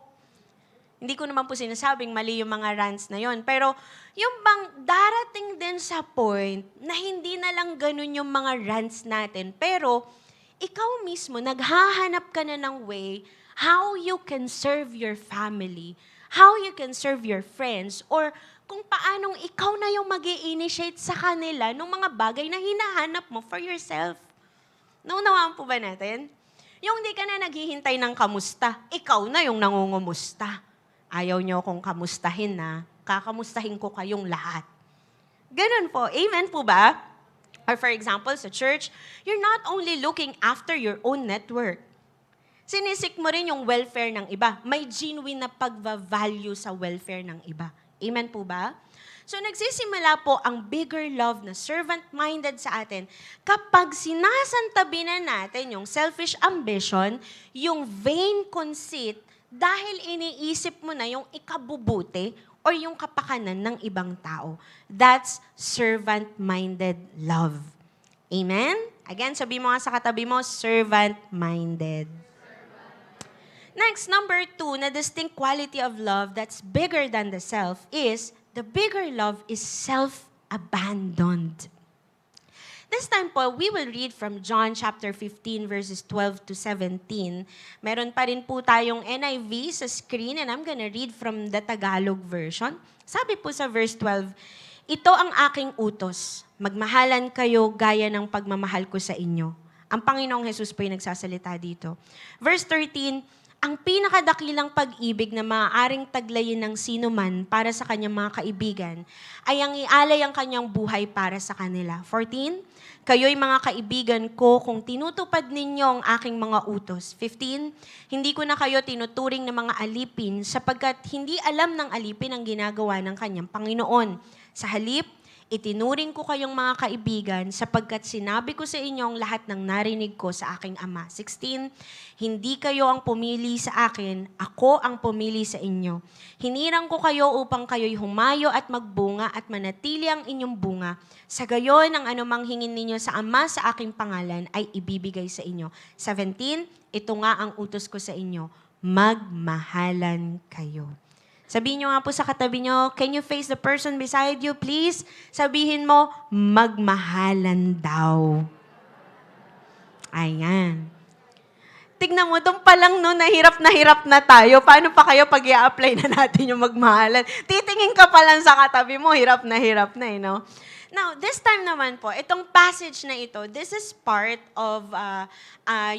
Hindi ko naman po sinasabing mali yung mga rants na yon. Pero yung bang darating din sa point na hindi na lang ganun yung mga rants natin. Pero ikaw mismo, naghahanap ka na ng way how you can serve your family, how you can serve your friends, or kung paanong ikaw na yung mag-i-initiate sa kanila ng mga bagay na hinahanap mo for yourself. Naunawaan po ba natin? Yung di ka na naghihintay ng kamusta, ikaw na yung nangungumusta. Ayaw nyo kung kamustahin na, kakamustahin ko kayong lahat. Ganun po. Amen po ba? Or for example, sa church, you're not only looking after your own network. Sinisik mo rin yung welfare ng iba. May genuine na pagva-value sa welfare ng iba. Amen po ba? So nagsisimula po ang bigger love na servant-minded sa atin kapag sinasantabi na natin yung selfish ambition, yung vain conceit, dahil iniisip mo na yung ikabubuti or yung kapakanan ng ibang tao. That's servant-minded love. Amen? Again, sabi mo nga sa katabi mo, servant-minded. Next, number 2, na distinct quality of love that's bigger than the self is the bigger love is self-abandoned. This time po, we will read from John chapter 15 verses 12 to 17. Meron pa rin po tayong NIV sa screen and I'm gonna read from the Tagalog version. Sabi po sa verse 12, ito ang aking utos, magmahalan kayo gaya ng pagmamahal ko sa inyo. Ang Panginoong Jesus po yung nagsasalita dito. Verse 13, ang pinakadakilang pag-ibig na maaaring taglayin ng sino man para sa kanyang mga kaibigan ay ang ialay ang kanyang buhay para sa kanila. 14, kayo'y mga kaibigan ko kung tinutupad ninyo ang aking mga utos. 15, hindi ko na kayo tinuturing na mga alipin sapagkat hindi alam ng alipin ang ginagawa ng kanyang Panginoon. Sa halip, itinuring ko kayong mga kaibigan sapagkat sinabi ko sa inyo ang lahat ng narinig ko sa aking Ama. 16, hindi kayo ang pumili sa akin, ako ang pumili sa inyo. Hinirang ko kayo upang kayo'y humayo at magbunga at manatili ang inyong bunga. Sa gayon, ang anumang hingin ninyo sa Ama sa aking pangalan ay ibibigay sa inyo. 17, ito nga ang utos ko sa inyo, magmahalan kayo. Sabihin nyo nga po sa katabi nyo, can you face the person beside you, please? Sabihin mo, magmahalan daw. Ayan. Tignan mo, doon pa lang no, na hirap na tayo. Paano pa kayo pag i-apply na natin yung magmahalan? Titingin ka pa lang sa katabi mo, hirap na eh, no? Now, this time naman po, itong passage na ito, this is part of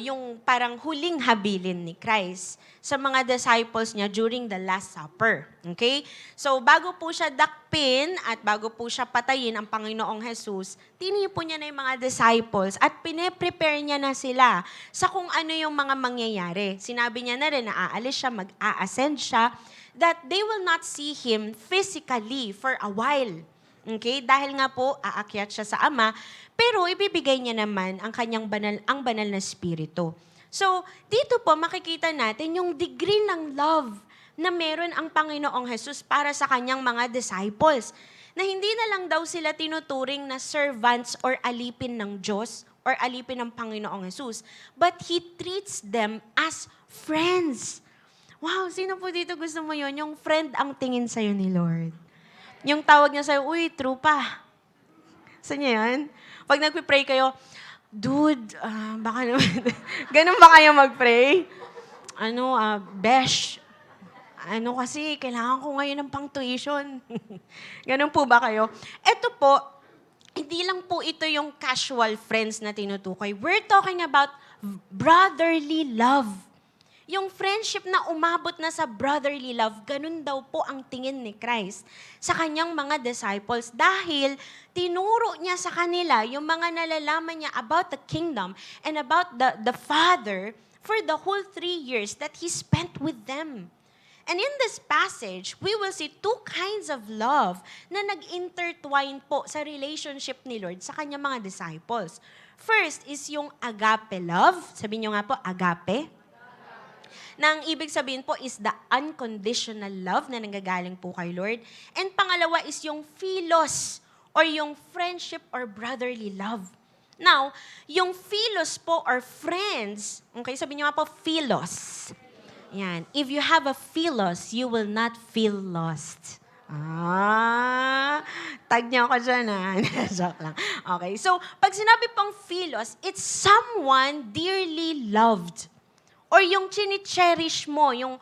yung parang huling habilin ni Christ sa mga disciples niya during the Last Supper. Okay? So, bago po siya dakpin at bago po siya patayin ang Panginoong Jesus, tinipon niya na yung mga disciples at pine-prepare niya na sila sa kung ano yung mga mangyayari. Sinabi niya na rin na aalis siya, mag-a-ascend siya, that they will not see Him physically for a while. Okay? Dahil nga po, aakyat siya sa Ama, pero ibibigay niya naman ang kanyang banal na spirito. So, dito po makikita natin yung degree ng love na meron ang Panginoong Jesus para sa kanyang mga disciples. Na hindi na lang daw sila tinuturing na servants or alipin ng Diyos or alipin ng Panginoong Jesus, but He treats them as friends. Wow, sino po dito gusto mo yun? Yung friend ang tingin sa'yo ni Lord. Yung tawag niya sa'yo, uy, trupa. Saan niya yan? Pag nagpipray kayo, dude, baka naman, ganun ba kayo mag-pray? Besh, kasi, kailangan ko ngayon ng pang-tuition. Ganun po ba kayo? Ito po, hindi lang po ito yung casual friends na tinutukoy. We're talking about brotherly love. Yung friendship na umabot na sa brotherly love, ganun daw po ang tingin ni Christ sa kanyang mga disciples dahil tinuro niya sa kanila yung mga nalalaman niya about the kingdom and about the Father for the whole 3 years that He spent with them. And in this passage, we will see two kinds of love na nag-intertwine po sa relationship ni Lord sa kanyang mga disciples. First is yung agape love. Sabihin niyo nga po, agape. Na ang ibig sabihin po is the unconditional love na nanggagaling po kay Lord. And pangalawa is yung philos or yung friendship or brotherly love. Now, yung philos po or friends, okay, sabihin niyo nga po, philos. Yan. If you have a philos, you will not feel lost. Tag niyo ako dyan, Joke lang. Okay, so pag sinabi pong philos, it's someone dearly loved. Or yung chini-cherish mo, yung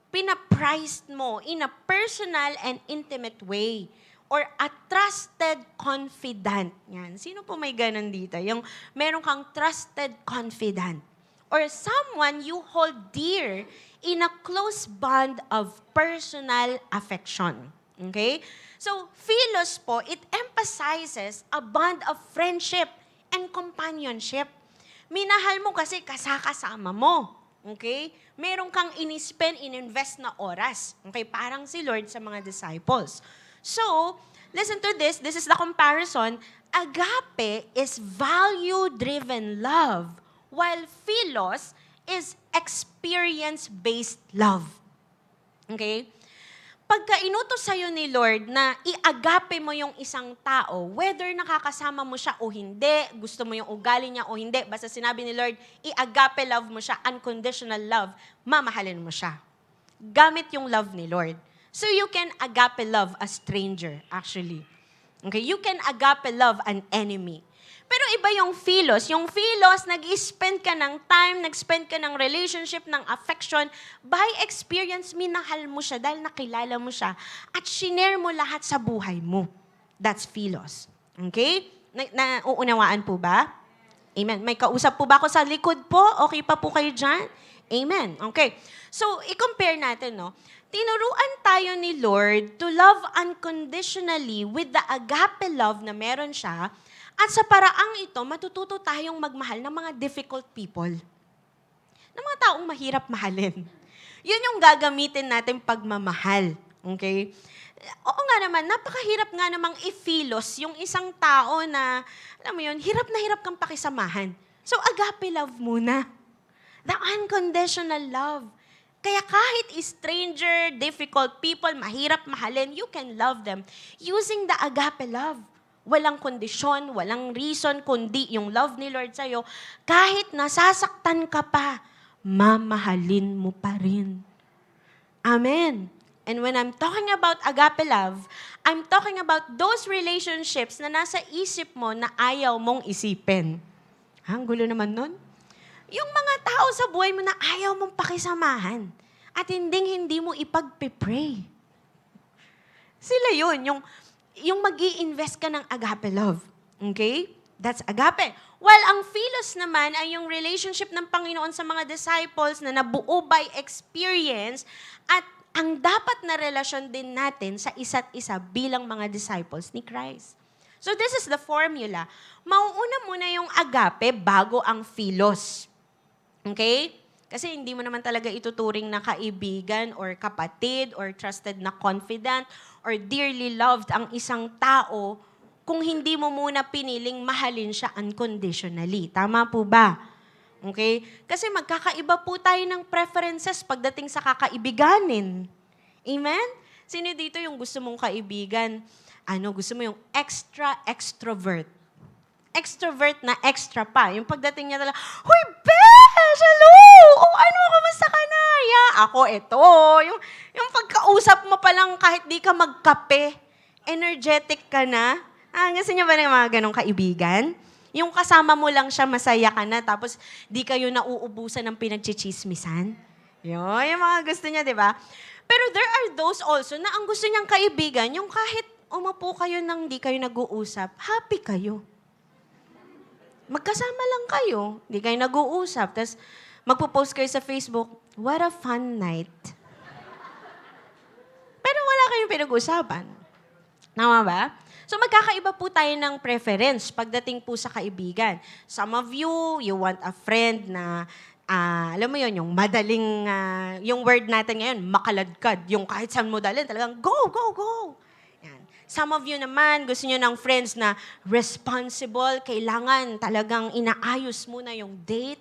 pina-prized mo in a personal and intimate way. Or a trusted confidant. Yan. Sino po may ganun dito? Yung meron kang trusted confidant. Or someone you hold dear in a close bond of personal affection. Okay? So, philos po, it emphasizes a bond of friendship and companionship. Minahal mo kasi kasakasama mo. Okay? Meron kang in-invest na oras. Okay? Parang si Lord sa mga disciples. So, listen to this. This is the comparison. Agape is value-driven love, while philos is experience-based love. Okay? Pagka inutos sa'yo ni Lord na i-agape mo yung isang tao, whether nakakasama mo siya o hindi, gusto mo yung ugali niya o hindi, basta sinabi ni Lord, i-agape love mo siya, unconditional love, mamahalin mo siya. Gamit yung love ni Lord. So you can agape love a stranger, actually. Okay? You can agape love an enemy. Pero iba yung philos. Yung philos, nag-spend ka ng time, nag-spend ka ng relationship, ng affection. By experience, minahal mo siya dahil nakilala mo siya. At shinare mo lahat sa buhay mo. That's philos. Okay? Nauunawaan po ba? Amen. May kausap po ba ako sa likod po? Okay pa po kayo dyan? Amen. Okay. So, i-compare natin, no? Tinuruan tayo ni Lord to love unconditionally with the agape love na meron siya. At sa paraang ito, matututo tayong magmahal ng mga difficult people. Ng mga taong mahirap mahalin. Yun yung gagamitin natin pagmamahal. Okay? Oo nga naman, napakahirap nga namang i-philos yung isang tao na, alam mo yun, hirap na hirap kang pakisamahan. So, agape love muna. The unconditional love. Kaya kahit stranger, difficult people, mahirap mahalin, you can love them using the agape love. Walang kondisyon, walang reason, kundi yung love ni Lord sa'yo, kahit nasasaktan ka pa, mamahalin mo pa rin. Amen. And when I'm talking about agape love, I'm talking about those relationships na nasa isip mo na ayaw mong isipin. Ang gulo naman nun. Yung mga tao sa buhay mo na ayaw mong pakisamahan at hindi mo ipagpipray. Sila yun, yung yung mag-i-invest ka ng agape love. Okay? That's agape. While ang philos naman ay yung relationship ng Panginoon sa mga disciples na nabuo by experience at ang dapat na relasyon din natin sa isa't isa bilang mga disciples ni Christ. So this is the formula. Mauuna muna yung agape bago ang philos. Okay? Kasi hindi mo naman talaga ituturing na kaibigan or kapatid or trusted na confidant or dearly loved ang isang tao kung hindi mo muna piniling mahalin siya unconditionally. Tama po ba? Okay? Kasi magkakaiba po tayo ng preferences pagdating sa kakaibiganin. Amen? Sino dito yung gusto mong kaibigan? Gusto mo yung extrovert. Extrovert na extra pa. Yung pagdating niya talaga, "Hoy, Besh! Hello! Kamusta ka na?" Yeah, ako, ito. Yung pagkausap mo palang kahit di ka magkape, energetic ka na. Gusto niyo ba ng mga ganong kaibigan? Yung kasama mo lang siya, masaya ka na, tapos di kayo nauubusan ng pinagchichismisan. Yun, yung mga gusto niya, di ba? Pero there are those also na ang gusto niyang kaibigan, yung kahit umupo kayo nang di kayo nag-uusap, happy kayo. Magkasama lang kayo, di kayo nag-uusap, tapos magpo-post kayo sa Facebook, "What a fun night." Pero wala kayong pinag-usapan. Tama ba? So magkakaiba po tayo ng preference pagdating po sa kaibigan. Some of you want a friend na, alam mo yon, yung madaling, yung word natin ngayon, makaladkad. Yung kahit saan mo dalhin, talagang go, go, go. Yan. Some of you naman, gusto nyo ng friends na responsible, kailangan talagang inaayos muna yung date.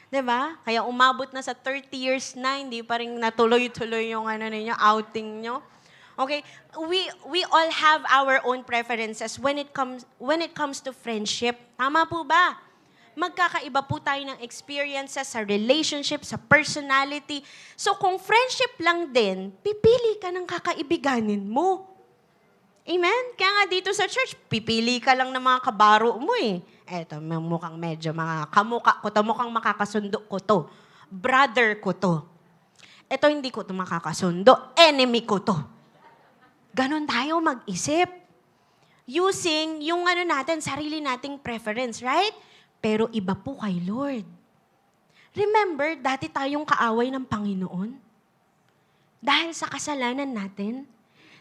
Diba? Kaya umabot na sa 30 years na, hindi pa rin natuloy-tuloy yung ninyo, outing nyo. Okay? We all have our own preferences when it comes to friendship. Tama po ba? Magkakaiba po tayo ng experiences sa relationship, sa personality. So kung friendship lang din, pipili ka ng kakaibiganin mo. Amen? Kaya nga dito sa church, pipili ka lang ng mga kabaro mo eh. Eto, mukhang medyo mga kamukha ko to, mukhang makakasundo ko to. Brother ko to. Eto, hindi ko to makakasundo. Enemy ko to. Ganon tayo mag-isip. Using yung natin, sarili nating preference, right? Pero iba po kay Lord. Remember, dati tayong kaaway ng Panginoon. Dahil sa kasalanan natin,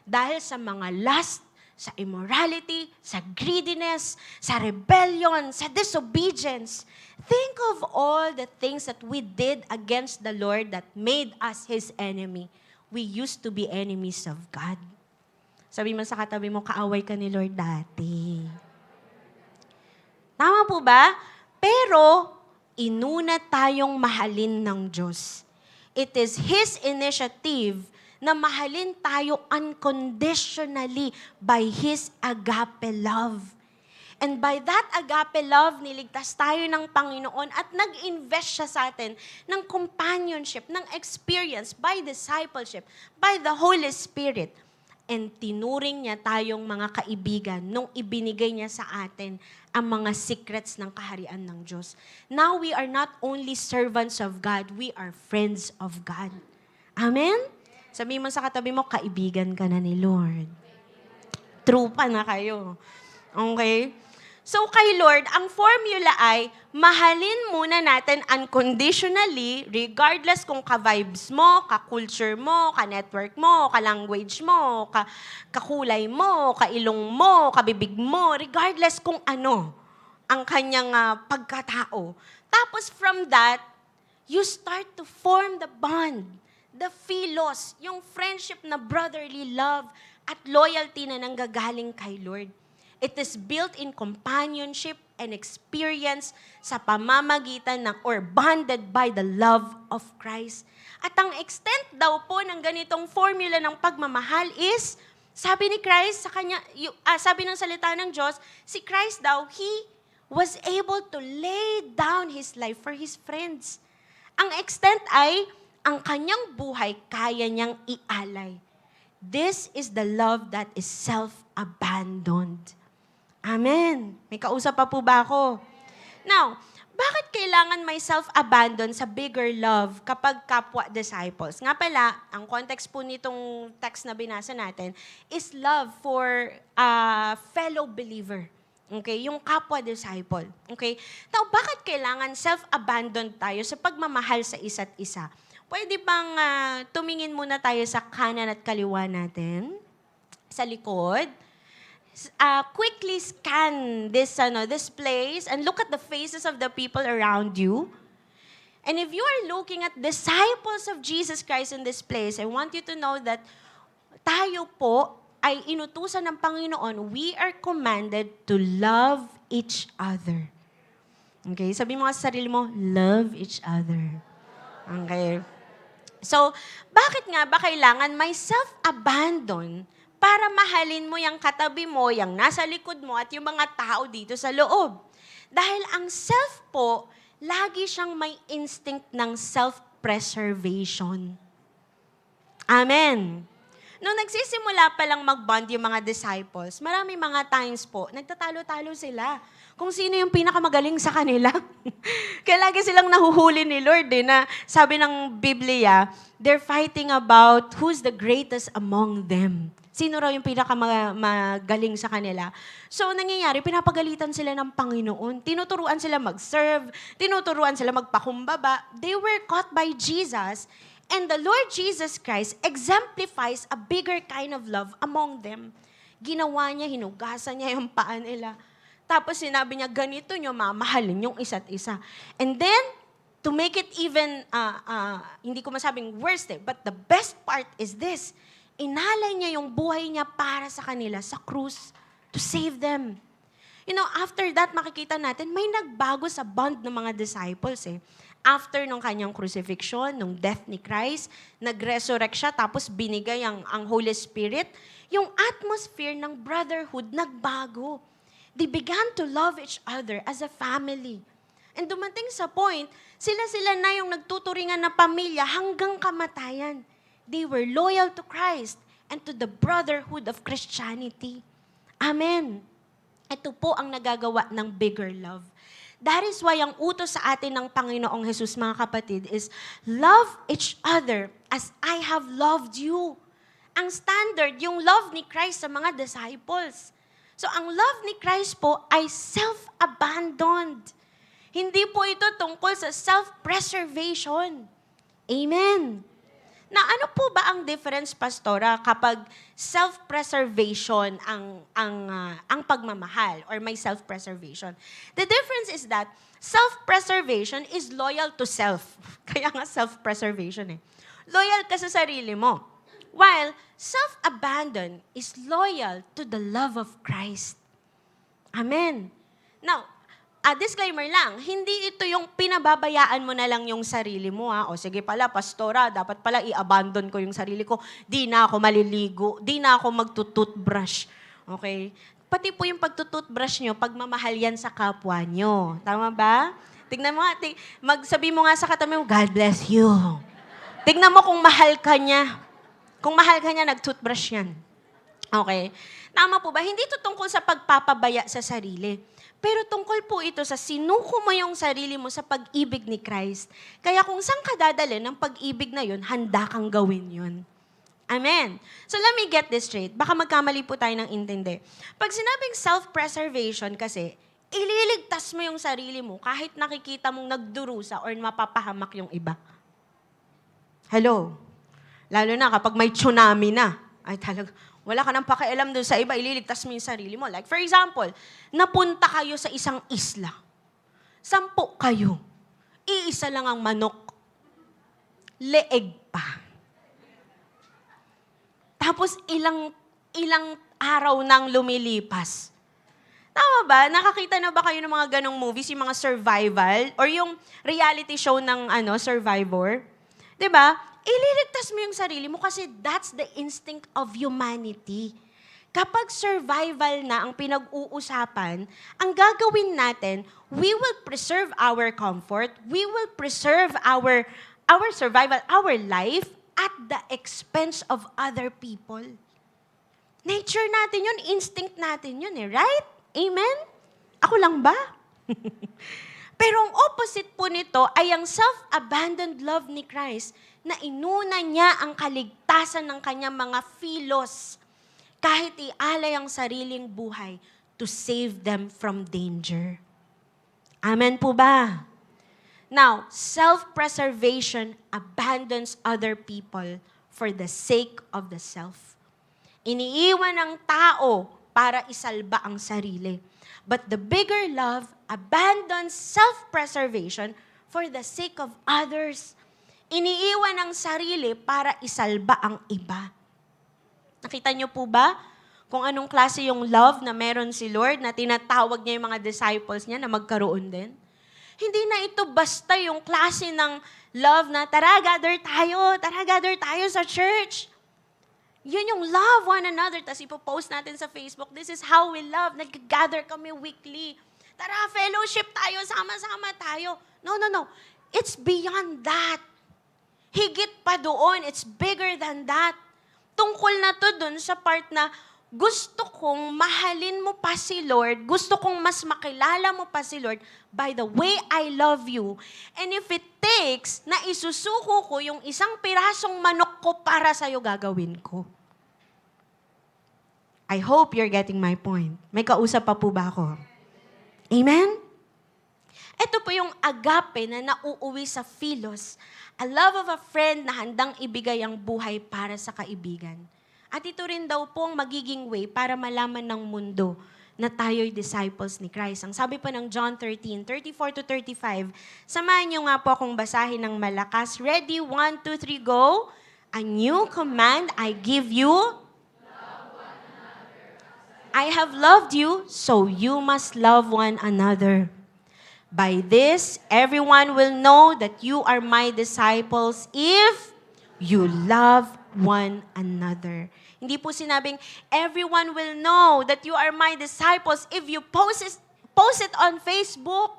dahil sa mga lust, sa immorality, sa greediness, sa rebellion, sa disobedience. Think of all the things that we did against the Lord that made us His enemy. We used to be enemies of God. Sabi mo sa katabi mo, kaaway ka ni Lord dati. Tama po ba? Pero, inuna tayong mahalin ng Diyos. It is His initiative na mahalin tayo unconditionally by His agape love. And by that agape love, niligtas tayo ng Panginoon at nag-invest siya sa atin ng companionship, ng experience, by discipleship, by the Holy Spirit. And tinuring niya tayong mga kaibigan nung ibinigay niya sa atin ang mga secrets ng kaharian ng Diyos. Now we are not only servants of God, we are friends of God. Amen? Sabi mo sa katabi mo, kaibigan ka na ni Lord. Trupa na kayo. Okay? So kay Lord, ang formula ay mahalin muna natin unconditionally regardless kung ka-vibes mo, ka-culture mo, ka-network mo, ka-language mo, kakulay mo, ka-ilong mo, kabibig mo, regardless kung ano ang kanyang pagkatao. Tapos from that, you start to form the bond, the philos, yung friendship na brotherly love at loyalty na nanggagaling kay Lord. It is built in companionship and experience sa pamamagitan ng or bonded by the love of Christ. At ang extent daw po ng ganitong formula ng pagmamahal is, sabi ni Christ sa kanya, sabi ng salita ng Diyos, si Christ daw, He was able to lay down His life for His friends. Ang extent ay, ang kanyang buhay kaya niyang ialay. This is the love that is self-abandoned. Amen. May kausap pa po ba ako? Now, bakit kailangan may self-abandon sa bigger love kapag kapwa disciples? Nga pala, ang context po nitong text na binasa natin is love for a fellow believer. Okay? Yung kapwa disciple. Okay? Now, bakit kailangan self-abandon tayo sa pagmamahal sa isa't isa? Pwede bang tumingin muna tayo sa kanan at kaliwa natin? Sa likod? Quickly scan this place and look at the faces of the people around you. And if you are looking at disciples of Jesus Christ in this place, I want you to know that tayo po ay inutusan ng Panginoon, we are commanded to love each other. Okay? Sabi mo nga sa sarili mo, love each other. Okay? So, bakit nga ba kailangan may self-abandon para mahalin mo yung katabi mo, yung nasa likod mo, at yung mga tao dito sa loob? Dahil ang self po, lagi siyang may instinct ng self-preservation. Amen. Nung nagsisimula pa lang mag-bond yung mga disciples, marami mga times po, nagtatalo-talo sila kung sino yung pinakamagaling sa kanila. Kaya lagi silang nahuhuli ni Lord na sabi ng Biblia, they're fighting about who's the greatest among them. Sino raw yung pinakamagaling sa kanila. So, nangyayari, pinapagalitan sila ng Panginoon. Tinuturuan sila mag-serve. Tinuturuan sila magpakumbaba. They were caught by Jesus. And the Lord Jesus Christ exemplifies a bigger kind of love among them. Ginawa niya, hinugasan niya yung paa nila. Tapos sinabi niya, ganito niyo mamahalin yung isa't isa. And then, to make it even, hindi ko masabing worst but the best part is this. Inalay niya yung buhay niya para sa kanila sa krus to save them. You know, after that, makikita natin, may nagbago sa bond ng mga disciples After nung kanyang crucifixion, nung death ni Christ, nag-resurrect siya, tapos binigay ang Holy Spirit, yung atmosphere ng brotherhood nagbago. They began to love each other as a family. And dumating sa point, sila-sila na yung nagtuturingan na pamilya hanggang kamatayan. They were loyal to Christ and to the brotherhood of Christianity. Amen. Ito po ang nagagawa ng bigger love. That is why ang utos sa atin ng Panginoong Jesus, mga kapatid, is love each other as I have loved you. Ang standard, yung love ni Christ sa mga disciples. So ang love ni Christ po ay self-abandoned. Hindi po ito tungkol sa self-preservation. Amen. Na ano po ba ang difference, Pastora, kapag self-preservation ang pagmamahal or may self-preservation? The difference is that self-preservation is loyal to self. Kaya nga self-preservation Loyal ka sa sarili mo. While self-abandon is loyal to the love of Christ. Amen. Now, disclaimer lang, hindi ito yung pinababayaan mo na lang yung sarili mo. O sige pala, Pastora, dapat pala i-abandon ko yung sarili ko. Di na ako maliligo. Di na ako magtututbrush. Okay? Pati po yung pagtututbrush nyo, pagmamahal yan sa kapwa nyo. Tama ba? Tignan mo nga, magsabi mo nga sa katabi mo, God bless you. Tignan mo kung mahal ka niya. Kung mahal ka niya, nagtutbrush yan. Okay? Tama po ba? Hindi ito tungkol sa pagpapabaya sa sarili. Pero tungkol po ito sa sinuko mo yung sarili mo sa pag-ibig ni Christ. Kaya kung saan ka dadalhin ng pag-ibig na yun, handa kang gawin yun. Amen. So let me get this straight. Baka magkamali po tayo ng intindi. Pag sinabing self-preservation kasi, ililigtas mo yung sarili mo kahit nakikita mong nagdurusa or mapapahamak yung iba. Hello? Lalo na kapag may tsunami na. Ay talaga, wala ka nang pakialam doon sa iba, ililigtas mo yung sarili mo. Like for example, napunta kayo sa isang isla. 10 kayo. Iisa lang ang manok. Leeg pa. Tapos ilang araw nang lumilipas. Tama ba? Nakakita na ba kayo ng mga ganong movies, yung mga survival, or yung reality show ng Survivor? 'Di ba? Ililigtas mo yung sarili mo kasi that's the instinct of humanity. Kapag survival na ang pinag-uusapan, ang gagawin natin, we will preserve our comfort, we will preserve our survival, our life, at the expense of other people. Nature natin yun, instinct natin yun right? Amen? Ako lang ba? Pero ang opposite po nito ay ang self-abandoned love ni Christ na inuna niya ang kaligtasan ng kanyang mga philos kahit ialay ang sariling buhay to save them from danger. Amen po ba? Now, self-preservation abandons other people for the sake of the self. Iniiwan ng tao para isalba ang sarili. But the bigger love abandons self-preservation for the sake of others. Iniiwan ang sarili para isalba ang iba. Nakita niyo po ba kung anong klase yung love na meron si Lord na tinatawag niya yung mga disciples niya na magkaroon din? Hindi na ito basta yung klase ng love na tara, gather tayo sa church. Yun yung love one another. Tapos ipopost natin sa Facebook, this is how we love. Nag-gather kami weekly. Tara, fellowship tayo, sama-sama tayo. No. It's beyond that. Higit pa doon. It's bigger than that. Tungkol na to dun sa part na gusto kong mahalin mo pa si Lord, gusto kong mas makilala mo pa si Lord by the way I love you. And if it takes na isusuko ko yung isang pirasong manok ko para sa'yo, gagawin ko. I hope you're getting my point. May kausap pa po ba ako? Amen? Ito po yung agape na nauuwi sa philos, a love of a friend na handang ibigay ang buhay para sa kaibigan. At ito rin daw pong magiging way para malaman ng mundo na tayo'y disciples ni Christ. Ang sabi po ng John 13:34-35, samahan niyo nga po akong basahin ng malakas. Ready? 1, 2, 3, go! A new command I give you. I have loved you, so you must love one another. By this, everyone will know that you are my disciples if you love one another. Hindi po sinabing, everyone will know that you are my disciples if you post it on Facebook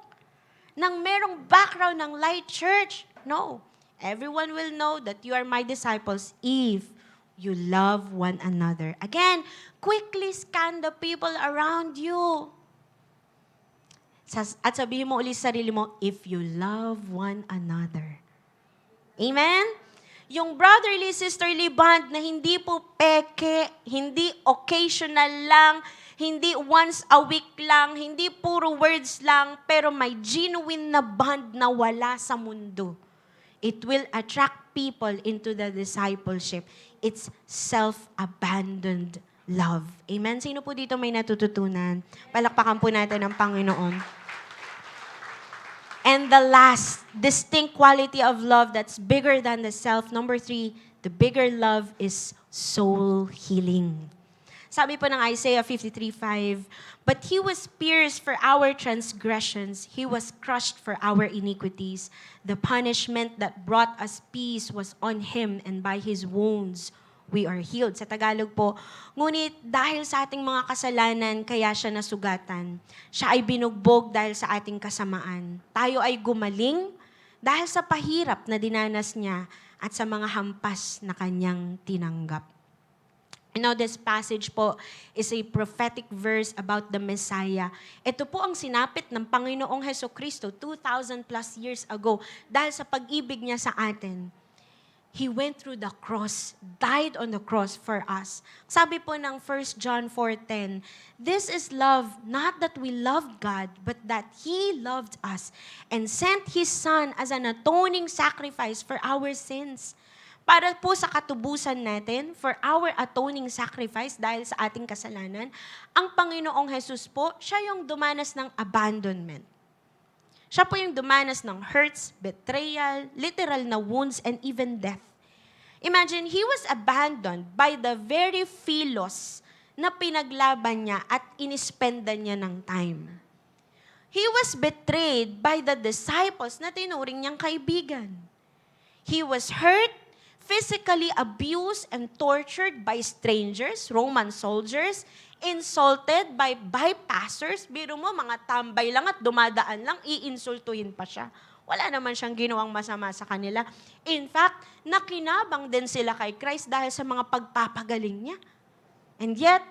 nang merong background ng Light Church. No. Everyone will know that you are my disciples if you love one another. Again, quickly scan the people around you. At sabihin mo ulit sa sarili mo, if you love one another. Amen? Yung brotherly, sisterly bond na hindi po peke, hindi occasional lang, hindi once a week lang, hindi puro words lang, pero may genuine na bond na wala sa mundo. It will attract people into the discipleship. It's self-abandoned love. Amen? Sino po dito may natututunan? Palakpakan po natin ang Panginoon. And the last distinct quality of love that's bigger than the self, number 3, the bigger love is soul healing. Sabi po ng Isaiah 53:5, but He was pierced for our transgressions, He was crushed for our iniquities. The punishment that brought us peace was on Him, and by His wounds we are healed. Sa Tagalog po, ngunit dahil sa ating mga kasalanan, kaya siya nasugatan. Siya ay binugbog dahil sa ating kasamaan. Tayo ay gumaling dahil sa pahirap na dinanas niya at sa mga hampas na kanyang tinanggap. You know, this passage po is a prophetic verse about the Messiah. Ito po ang sinapit ng Panginoong Hesukristo 2,000 plus years ago dahil sa pag-ibig niya sa atin. He went through the cross, died on the cross for us. Sabi po ng 1 John 4:10, this is love, not that we loved God, but that He loved us and sent His Son as an atoning sacrifice for our sins. Para po sa katubusan natin, for our atoning sacrifice dahil sa ating kasalanan, ang Panginoong Jesus po, siya yung dumanas ng abandonment. Siya po yung dumanas ng hurts, betrayal, literal na wounds, and even death. Imagine, He was abandoned by the very philos na pinaglaban niya at inispendan niya ng time. He was betrayed by the disciples na tinuring niyang kaibigan. He was hurt, physically abused, and tortured by strangers, Roman soldiers, insulted by bypassers. Biro mo, mga tambay lang at dumadaan lang, iinsultuhin pa siya. Wala naman siyang ginawang masama sa kanila. In fact, nakinabang din sila kay Christ dahil sa mga pagpapagaling niya. And yet,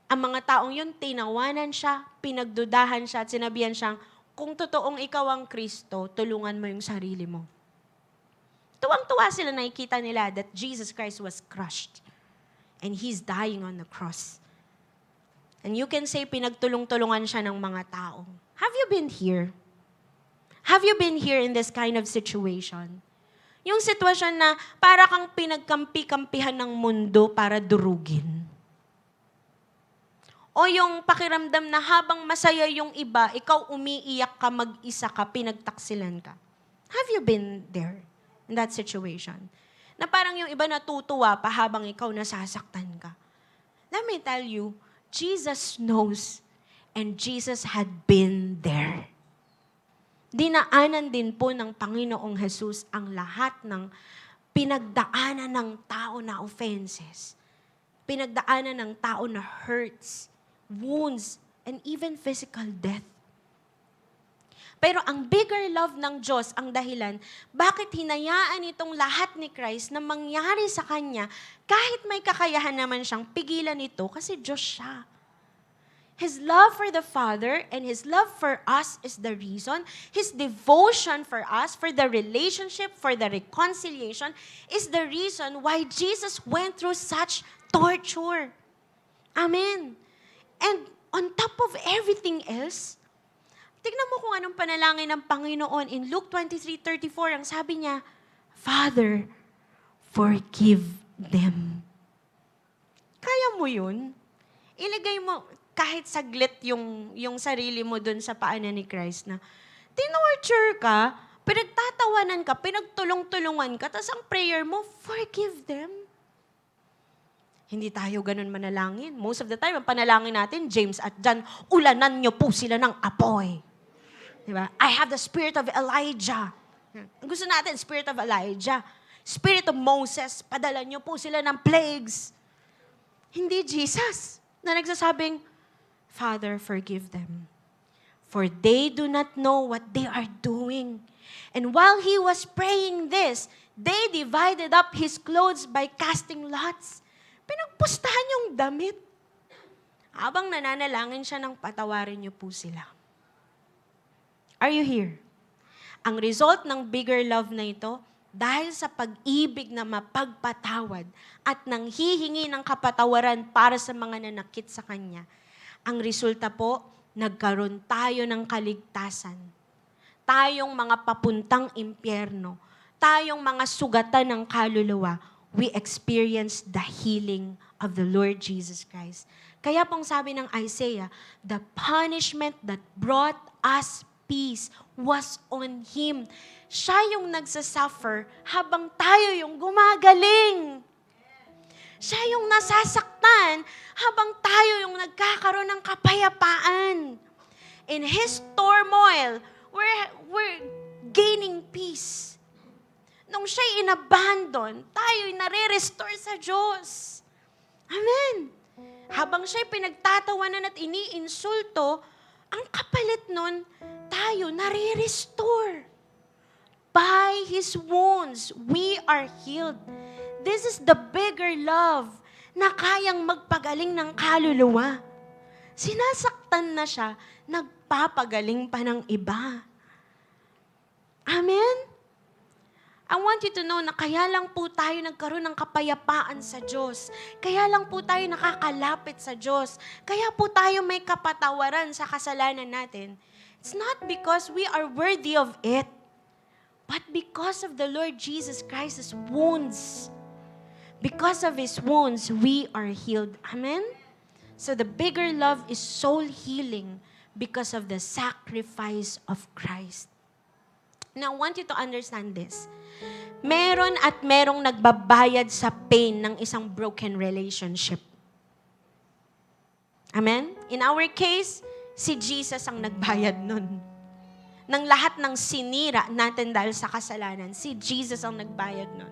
ang mga taong yun, tinawanan siya, pinagdudahan siya, at sinabihan siyang, kung totoong ikaw ang Kristo, tulungan mo yung sarili mo. Tuwang-tuwa sila, nakikita nila that Jesus Christ was crushed. And He's dying on the cross. And you can say, pinagtulong-tulungan siya ng mga tao. Have you been here? Have you been here in this kind of situation? Yung sitwasyon na para kang pinagkampi-kampihan ng mundo para durugin. O yung pakiramdam na habang masaya yung iba, ikaw umiiyak ka, mag-isa ka, pinagtaksilan ka. Have you been there in that situation? Na parang yung iba natutuwa pa habang ikaw nasasaktan ka. Let me tell you, Jesus knows and Jesus had been there. Dinaanan din po ng Panginoong Jesus ang lahat ng pinagdaanan ng tao na offenses. Pinagdaanan ng tao na hurts, wounds, and even physical death. Pero ang bigger love ng Diyos ang dahilan bakit hinayaan itong lahat ni Christ na mangyari sa Kanya kahit may kakayahan naman siyang pigilan ito kasi Diyos siya. His love for the Father and His love for us is the reason. His devotion for us, for the relationship, for the reconciliation, is the reason why Jesus went through such torture. Amen. And on top of everything else, tignan mo kung anong panalangin ng Panginoon. In Luke 23:34, ang sabi niya, Father, forgive them. Kaya mo yun? Ilagay mo kahit saglit yung sarili mo dun sa paanan ni Christ na tinorture ka, pinagtatawanan ka, pinagtulong-tulungan ka, tapos ang prayer mo, forgive them. Hindi tayo ganun manalangin. Most of the time, ang panalangin natin, James at John, ulanan niyo po sila ng apoy. Diba? I have the spirit of Elijah. Ang gusto natin, spirit of Elijah. Spirit of Moses, padala niyo po sila ng plagues. Hindi Jesus na nagsasabing, Father, forgive them. For they do not know what they are doing. And while he was praying this, they divided up his clothes by casting lots. Pinagpustahan yung damit. Habang nananalangin siya ng patawarin niyo po sila. Are you here? Ang result ng bigger love na ito, dahil sa pag-ibig na mapagpatawad at nang hihingi ng kapatawaran para sa mga nanakit sa Kanya, ang resulta po, nagkaroon tayo ng kaligtasan. Tayong mga papuntang impyerno, tayong mga sugatan ng kaluluwa, we experience the healing of the Lord Jesus Christ. Kaya pong sabi ng Isaiah, the punishment that brought us peace was on Him. Siya yung nagsasuffer habang tayo yung gumagaling. Siya yung nasasaktan habang tayo yung nagkakaroon ng kapayapaan. In His turmoil, we're gaining peace. Nung siya'y inabandon, tayo'y nare-restore sa Diyos. Amen. Habang siya'y pinagtatawanan at iniinsulto, ang kapalit nun, tayo nare-restore. By His wounds, we are healed. This is the bigger love na kayang magpagaling ng kaluluwa. Sinasaktan na siya, nagpapagaling pa ng iba. Amen? I want you to know na kaya lang po tayo nagkaroon ng kapayapaan sa Diyos. Kaya lang po tayo nakakalapit sa Diyos. Kaya po tayo may kapatawaran sa kasalanan natin. It's not because we are worthy of it, but because of the Lord Jesus Christ's wounds. Because of His wounds, we are healed. Amen? So the bigger love is soul healing because of the sacrifice of Christ. Now, I want you to understand this. Meron at merong nagbabayad sa pain ng isang broken relationship. Amen? In our case, si Jesus ang nagbayad nun. Ng lahat ng sinira natin dahil sa kasalanan, si Jesus ang nagbayad nun.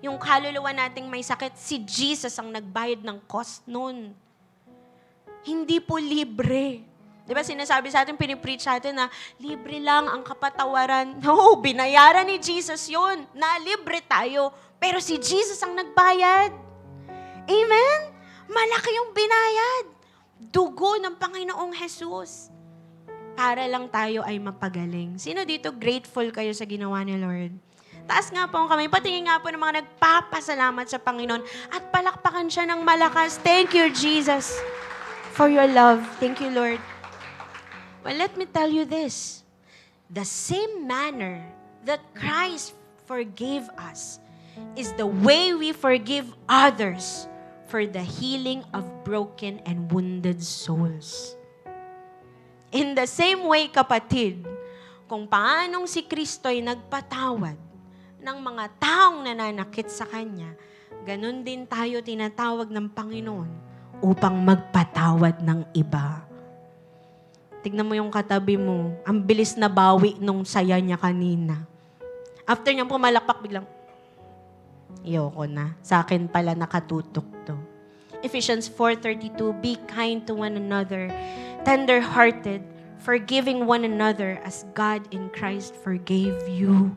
Yung kaluluwa nating may sakit, si Jesus ang nagbayad ng cost nun. Hindi po libre. Di ba sinasabi sa atin, pinipreach sa atin na libre lang ang kapatawaran. No, binayaran ni Jesus yun. Na libre tayo. Pero si Jesus ang nagbayad. Amen? Malaki yung binayad. Dugo ng Panginoong Jesus. para lang tayo ay mapagaling. Sino dito grateful kayo sa ginawa ni Lord? Taas nga po ang kamay. Patingin nga po ng mga nagpapasalamat sa Panginoon at palakpakan siya ng malakas. Thank you, Jesus, for your love. Thank you, Lord. Well, let me tell you this. The same manner that Christ forgave us is the way we forgive others for the healing of broken and wounded souls. In the same way, kapatid, kung paanong si Kristo ay nagpatawad ng mga taong nananakit sa Kanya, ganun din tayo tinatawag ng Panginoon upang magpatawad ng iba. Tignan mo yung katabi mo, ang bilis na bawi nung saya niya kanina. After niyang pumalakpak, biglang, ayoko na. Sa akin pala nakatutok to. Ephesians 4:32, be kind to one another, tender-hearted, forgiving one another as God in Christ forgave you.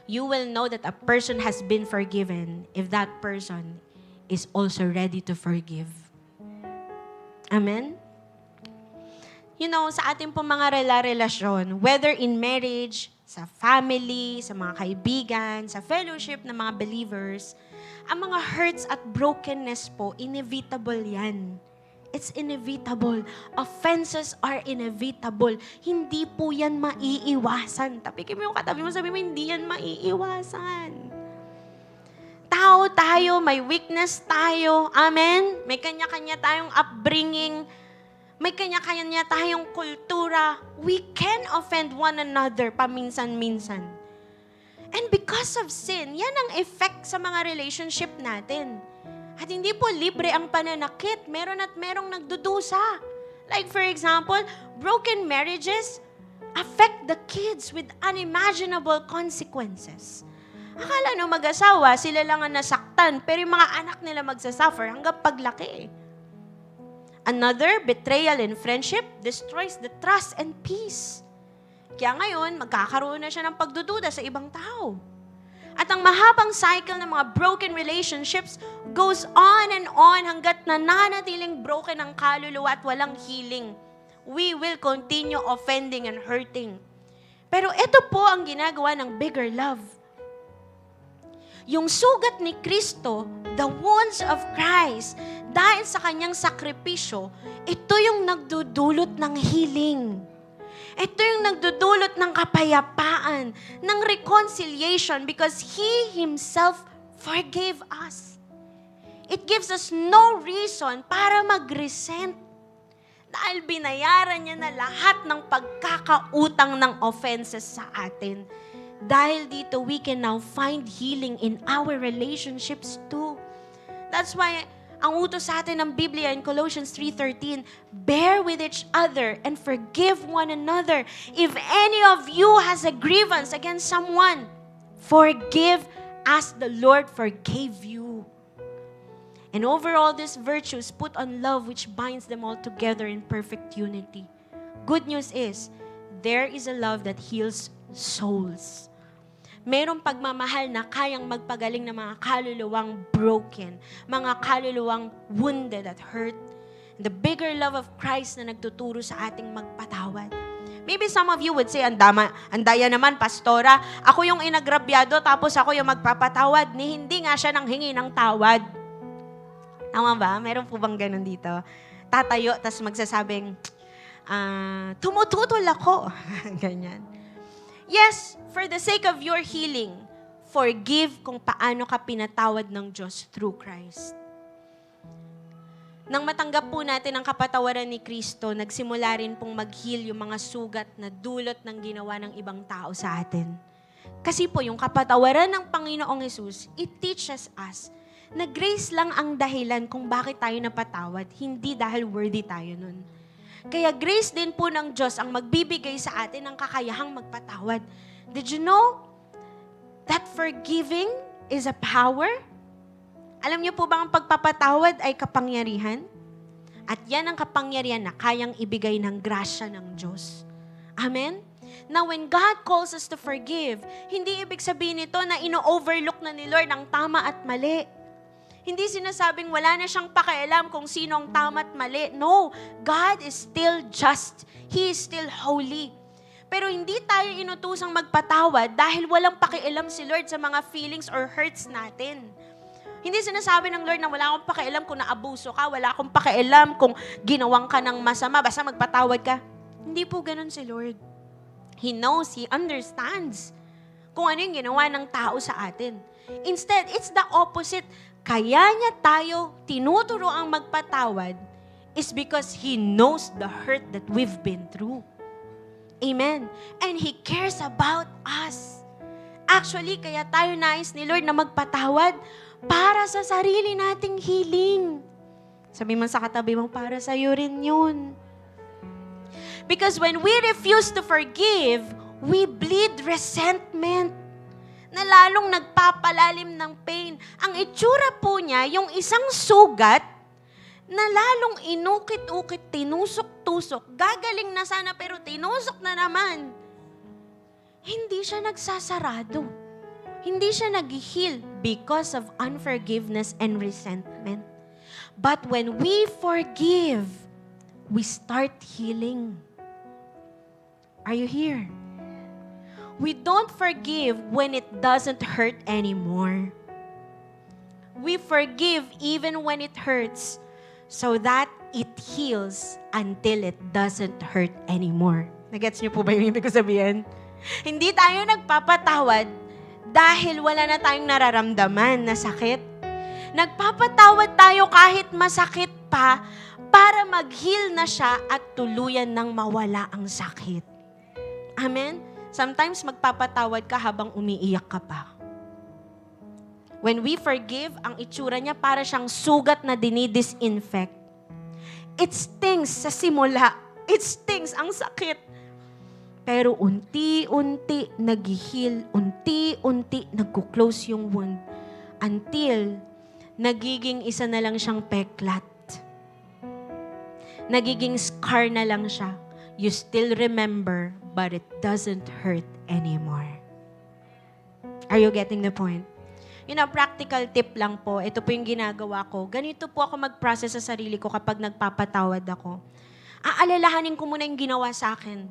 You will know that a person has been forgiven if that person is also ready to forgive. Amen? You know, sa ating po mga relasyon, whether in marriage, sa family, sa mga kaibigan, sa fellowship ng mga believers, ang mga hurts at brokenness po, inevitable yan. It's inevitable. Offenses are inevitable. Hindi po yan maiiwasan. Tapikin mo yung katabi mo, sabi mo, hindi yan maiiwasan. Tao tayo, may weakness tayo. Amen? May kanya-kanya tayong upbringing. May kanya-kanya tayong kultura. We can offend one another paminsan-minsan. And because of sin, yan ang effect sa mga relationship natin. At hindi po libre ang pananakit. Meron at merong nagdudusa. Like for example, broken marriages affect the kids with unimaginable consequences. Akala no mag-asawa, sila lang ang nasaktan, pero yung mga anak nila magsasuffer hanggang paglaki. Another, betrayal in friendship destroys the trust and peace. Kaya ngayon, magkakaroon na siya ng pagdududa sa ibang tao. At ang mahabang cycle ng mga broken relationships goes on and on hanggat nananatiling broken ang kaluluwa at walang healing. We will continue offending and hurting. Pero ito po ang ginagawa ng bigger love. Yung sugat ni Kristo, the wounds of Christ, dahil sa kanyang sakripisyo, ito yung nagdudulot ng healing. Ito yung nagdudulot ng kapayapaan, ng reconciliation because He Himself forgave us. It gives us no reason para mag-resent dahil binayaran niya na lahat ng pagkakautang ng offenses sa atin. Dahil dito, we can now find healing in our relationships too. That's why, ang utos sa atin ng Biblia in Colossians 3:13, bear with each other and forgive one another. If any of you has a grievance against someone, forgive as the Lord forgave you. And over all these virtues, put on love which binds them all together in perfect unity. Good news is, there is a love that heals souls. Merong pagmamahal na kayang magpagaling ng mga kaluluwang broken, mga kaluluwang wounded at hurt. The bigger love of Christ na nagtuturo sa ating magpatawad. Maybe some of you would say, andaya naman, pastora, ako yung inagrabyado tapos ako yung magpapatawad. Hindi nga siya nang hingi ng tawad. Tama ba? Meron po bang ganun dito? Tatayo, tas magsasabing, tumututol ako. Ganyan. Yes, for the sake of your healing, forgive kung paano ka pinatawad ng Diyos through Christ. Nang matanggap po natin ang kapatawaran ni Kristo, nagsimula rin pong mag-heal yung mga sugat na dulot ng ginawa ng ibang tao sa atin. Kasi po yung kapatawaran ng Panginoong Hesus, it teaches us na grace lang ang dahilan kung bakit tayo napatawad, hindi dahil worthy tayo nun. Kaya grace din po ng Diyos ang magbibigay sa atin ng kakayahang magpatawad. Did you know that forgiving is a power? Alam niyo po ba ang pagpapatawad ay kapangyarihan? At yan ang kapangyarihan na kayang ibigay ng grasya ng Diyos. Amen? Now, when God calls us to forgive, hindi ibig sabihin nito na ino-overlook na ni Lord ang tama at mali. Hindi sinasabing wala na siyang pakialam kung sino ang tama at mali. No, God is still just. He is still holy. Pero hindi tayo inutusang magpatawad dahil walang pakialam si Lord sa mga feelings or hurts natin. Hindi sinasabi ng Lord na wala akong pakialam kung naabuso ka, wala akong pakialam kung ginawang ka ng masama, basta magpatawad ka. Hindi po ganun si Lord. He knows, He understands kung ano yung ginawa ng tao sa atin. Instead, it's the opposite. Kaya niya tayo tinuturo ang magpatawad is because He knows the hurt that we've been through. Amen. And He cares about us. Actually, kaya tayo nais ni Lord na magpatawad para sa sarili nating healing. Sabi mo sa katabi mo, para sa'yo rin yun. Because when we refuse to forgive, we bleed resentment na lalong nagpapalalim ng pain. Ang itsura po niya, yung isang sugat na lalong inukit-ukit, tinusok-tusok. Gagaling na sana pero tinusok na naman. Hindi siya nagsasarado. Hindi siya nag-heal because of unforgiveness and resentment. But when we forgive, we start healing. Are you here? We don't forgive when it doesn't hurt anymore. We forgive even when it hurts so that it heals until it doesn't hurt anymore. Nagets niyo po ba yung ibig ko sabihin? Hindi tayo nagpapatawad dahil wala na tayong nararamdaman na sakit. Nagpapatawad tayo kahit masakit pa para mag-heal na siya at tuluyan ng mawala ang sakit. Amen? Sometimes magpapatawad ka habang umiiyak ka pa. When we forgive, ang itsura niya para siyang sugat na dinidisinfect. It stings sa simula. It stings, ang sakit. Pero unti-unti nag-heal, unti-unti nagko-close yung wound until nagiging isa na lang siyang peklat. Nagiging scar na lang siya. You still remember, but it doesn't hurt anymore. Are you getting the point? Practical tip lang po. Ito po yung ginagawa ko. Ganito po ako mag-process sa sarili ko kapag nagpapatawad ako. Aalalahanin ko muna yung ginawa sa akin.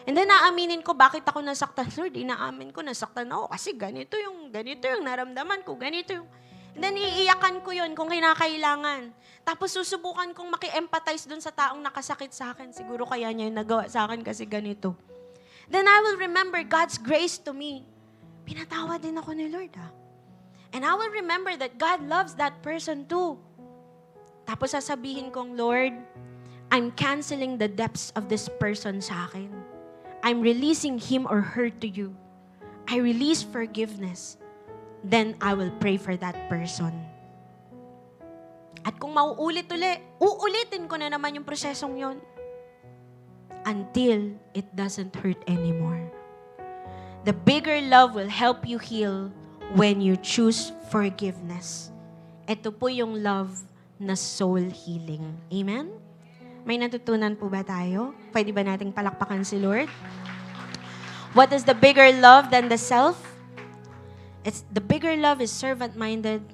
And then naaminin ko bakit ako nasaktan. Lord, inaamin ko nasaktan ako kasi ganito yung naramdaman ko, ganito yung... And then iiyakan ko yun kung kinakailangan. Tapos susubukan kong maki-empathize dun sa taong nakasakit sa akin. Siguro kaya niya yung nagawa sa akin kasi ganito. Then I will remember God's grace to me. Pinatawad din ako ni Lord, And I will remember that God loves that person too. Tapos sasabihin kong, Lord, I'm canceling the depths of this person sa akin. I'm releasing him or her to you. I release forgiveness. Then I will pray for that person. At kung uulitin ko na naman yung prosesong yon until it doesn't hurt anymore. The bigger love will help you heal when you choose forgiveness. Ito po yung love na soul healing. Amen? May natutunan po ba tayo? Pwede ba nating palakpakan si Lord? What is the bigger love than the self? The bigger love is servant-minded,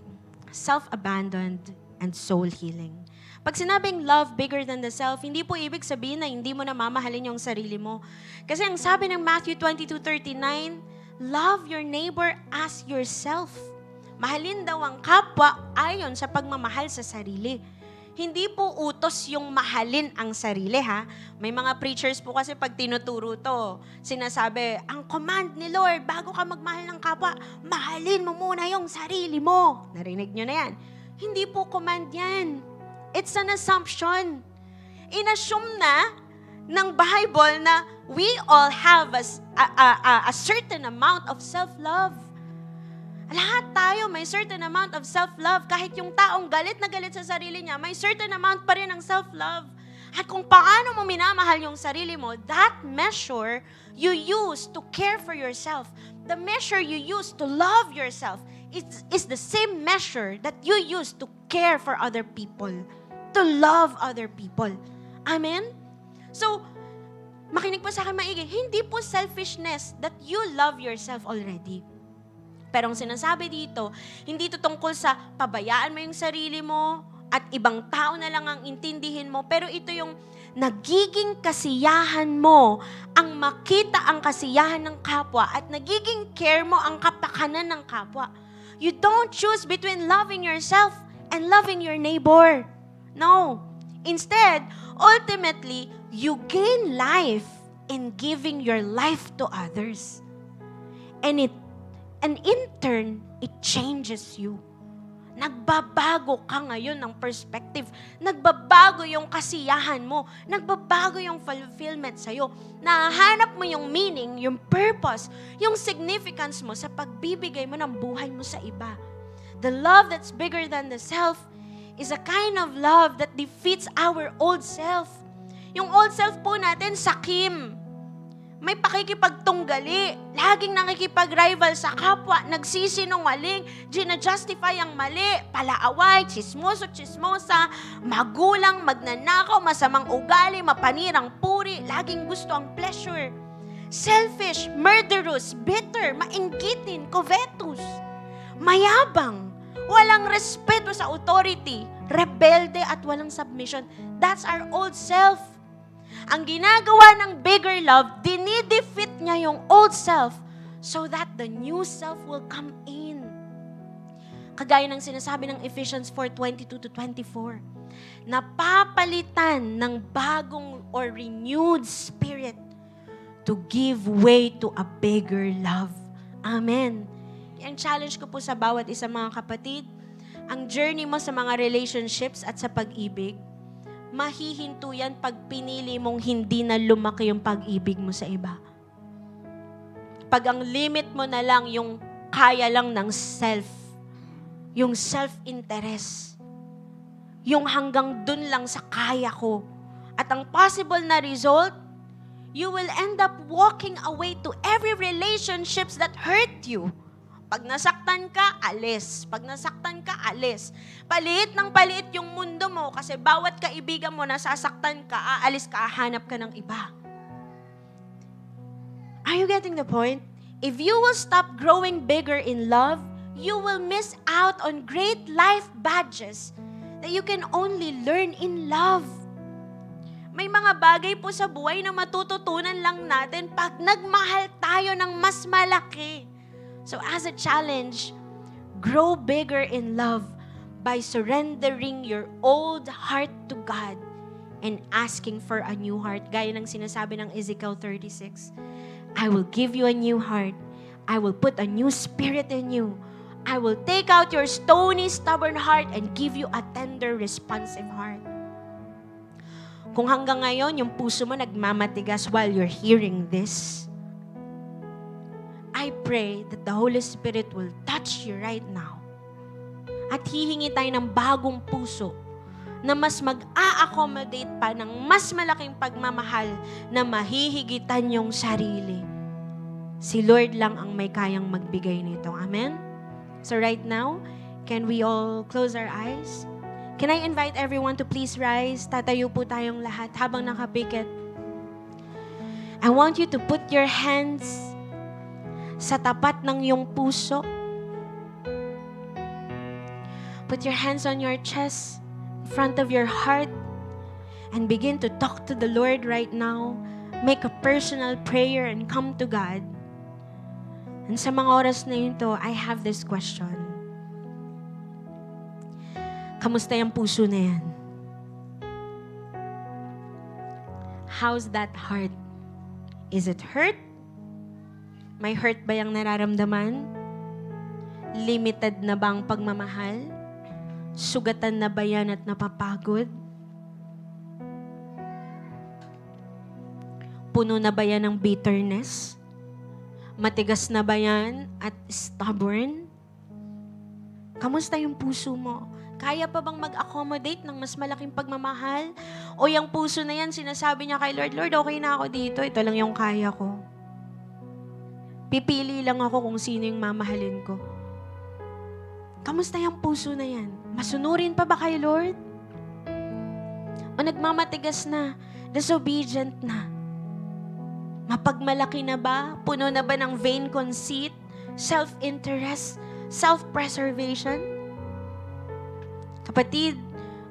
self-abandoned, and soul healing. Pag sinabing love bigger than the self, hindi po ibig sabihin na hindi mo na mamahalin yung sarili mo. Kasi ang sabi ng Matthew 22:39, love your neighbor as yourself. Mahalin daw ang kapwa ayon sa pagmamahal sa sarili. Hindi po utos yung mahalin ang sarili, ha? May mga preachers po kasi pag tinuturo to, sinasabi, ang command ni Lord, bago ka magmahal ng kapwa, mahalin mo muna yung sarili mo. Narinig nyo na yan. Hindi po command yan. It's an assumption. Inassume na ng Bible na we all have a certain amount of self-love. Lahat tayo may certain amount of self-love. Kahit yung taong galit na galit sa sarili niya, may certain amount pa rin ng self-love. At kung paano mo minamahal yung sarili mo, that measure you use to care for yourself, the measure you use to love yourself, is the same measure that you use to care for other people, to love other people. Amen? So, makinig po sa akin maigi, hindi po selfishness that you love yourself already. Pero ang sinasabi dito, hindi ito tungkol sa pabayaan mo yung sarili mo at ibang tao na lang ang intindihin mo, pero ito yung nagiging kasiyahan mo ang makita ang kasiyahan ng kapwa at nagiging care mo ang kapakanan ng kapwa. You don't choose between loving yourself and loving your neighbor. No. Instead, ultimately, you gain life in giving your life to others. And in turn, it changes you. Nagbabago ka ngayon ng perspective. Nagbabago yung kasiyahan mo. Nagbabago yung fulfillment sa'yo. Nahanap mo yung meaning, yung purpose, yung significance mo sa pagbibigay mo ng buhay mo sa iba. The love that's bigger than the self is a kind of love that defeats our old self. Yung old self po natin, sakim. May pakikipagtunggali, laging nakikipag-rival sa kapwa, nagsisinungaling, gina-justify ang mali, palaaway, chismosa, magulang, magnanakaw, masamang ugali, mapanirang puri, laging gusto ang pleasure. Selfish, murderous, bitter, mainggitin, covetous, mayabang, walang respeto sa authority, rebelde at walang submission. That's our old self. Ang ginagawa ng bigger love, dinidefeat niya yung old self so that the new self will come in. Kagaya ng sinasabi ng Ephesians 4:22-24, napapalitan ng bagong or renewed spirit to give way to a bigger love. Amen. Ang challenge ko po sa bawat isa mga kapatid, ang journey mo sa mga relationships at sa pag-ibig, mahihinto yan pag pinili mong hindi na lumaki yung pag-ibig mo sa iba. Pag ang limit mo na lang yung kaya lang ng self, yung self-interest, yung hanggang dun lang sa kaya ko. At ang possible na result, you will end up walking away to every relationships that hurt you. Pag nasaktan ka, alis. Pag nasaktan ka, alis. Paliit ng paliit yung mundo mo kasi bawat kaibigan mo nasasaktan ka, aalis ka, hanap ka ng iba. Are you getting the point? If you will stop growing bigger in love, you will miss out on great life badges that you can only learn in love. May mga bagay po sa buhay na matututunan lang natin pag nagmahal tayo ng mas malaki. So as a challenge, grow bigger in love by surrendering your old heart to God and asking for a new heart. Gaya ng sinasabi ng Ezekiel 36, I will give you a new heart. I will put a new spirit in you. I will take out your stony, stubborn heart and give you a tender, responsive heart. Kung hanggang ngayon, yung puso mo nagmamatigas while you're hearing this, I pray that the Holy Spirit will touch you right now. At hihingi tayo ng bagong puso na mas mag-a-accommodate pa ng mas malaking pagmamahal na mahihigitan yung sarili. Si Lord lang ang may kayang magbigay nito. Amen? So right now, can we all close our eyes? Can I invite everyone to please rise? Tatayo po tayong lahat habang nakapikit. I want you to put your hands sa tapat ng iyong puso. Put your hands on your chest, in front of your heart, and begin to talk to the Lord right now. Make a personal prayer and come to God. And sa mga oras na yun to, I have this question. Kamusta yung puso na yan? How's that heart? Is it hurt? May hurt ba yung nararamdaman? Limited na ba ang pagmamahal? Sugatan na ba yan at napapagod? Puno na ba yan ng bitterness? Matigas na ba yan at stubborn? Kamusta yung puso mo? Kaya pa bang mag-accommodate ng mas malaking pagmamahal? O yung puso na yan, sinasabi niya kay Lord, Lord, okay na ako dito. Ito lang yung kaya ko. Pipili lang ako kung sino yung mamahalin ko. Kamusta yung puso na yan? Masunurin pa ba kay Lord? O nagmamatigas na, disobedient na? Mapagmalaki na ba? Puno na ba ng vain conceit? self-interest, self-preservation. Kapatid,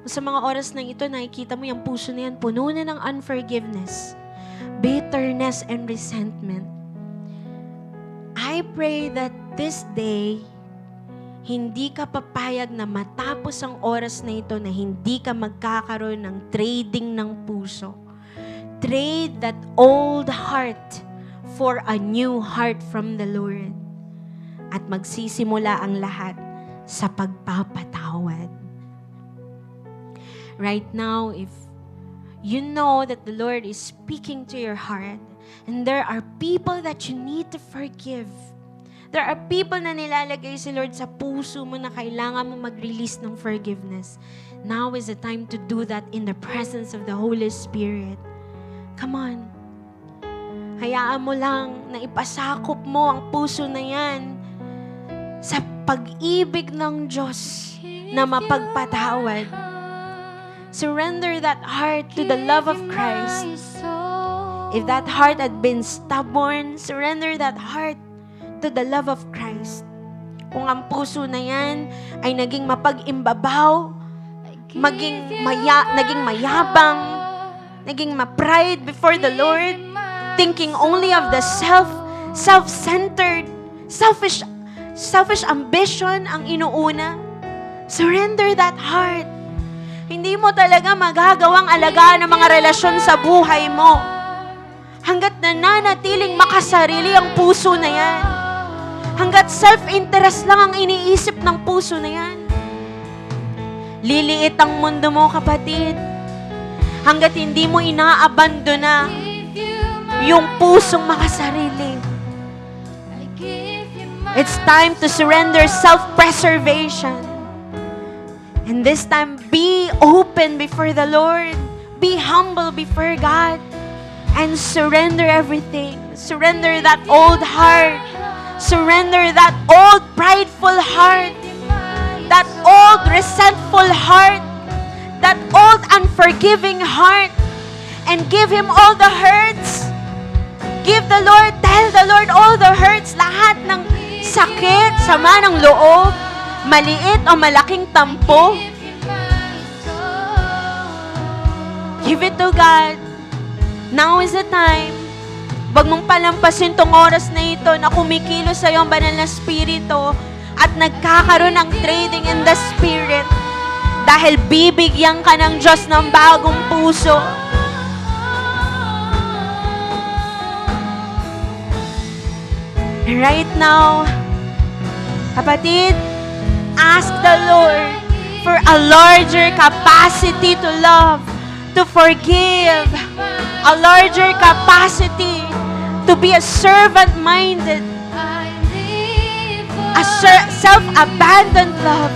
sa mga oras na ito, nakikita mo yung puso na yan, puno na ng unforgiveness, bitterness, and resentment. I pray that this day, hindi ka papayag na matapos ang oras na ito na hindi ka magkakaroon ng trading ng puso. Trade that old heart for a new heart from the Lord. At magsisimula ang lahat sa pagpapatawad. Right now, if you know that the Lord is speaking to your heart, and there are people that you need to forgive, there are people na nilalagay si Lord sa puso mo na kailangan mo mag-release ng forgiveness. Now is the time to do that in the presence of the Holy Spirit. Come on. Hayaan mo lang na ipasakop mo ang puso na yan sa pag-ibig ng Diyos na mapagpatawad. Surrender that heart to the love of Christ. If that heart had been stubborn, surrender that heart to the love of Christ. Kung ang puso na yan ay naging mapag-imbabaw, naging mayabang, naging ma-pride before the Lord, thinking only of the self-centered, selfish ambition ang inuuna, surrender that heart. Hindi mo talaga magagawang alagaan ang mga relasyon sa buhay mo hanggat nananatiling makasarili ang puso na yan. Hanggat self-interest lang ang iniisip ng puso na yan. Liliit ang mundo mo, kapatid. Hanggat hindi mo inaabandona yung pusong makasarili. It's time to surrender self-preservation. And this time, be open before the Lord. Be humble before God. And surrender everything. Surrender that old heart. Surrender that old prideful heart. That old resentful heart. That old unforgiving heart. And give Him all the hurts. Tell the Lord all the hurts. Lahat ng sakit, sama ng loob, maliit o malaking tampo. Give it to God. Now is the time. Wag mong palampasin tong oras na ito na kumikilos sa iyong banal na spirito at nagkakaroon ng trading in the spirit dahil bibigyan ka ng Diyos ng bagong puso. Right now, kapatid, ask the Lord for a larger capacity to love, to forgive, a larger capacity to be a servant-minded, a self-abandoned love.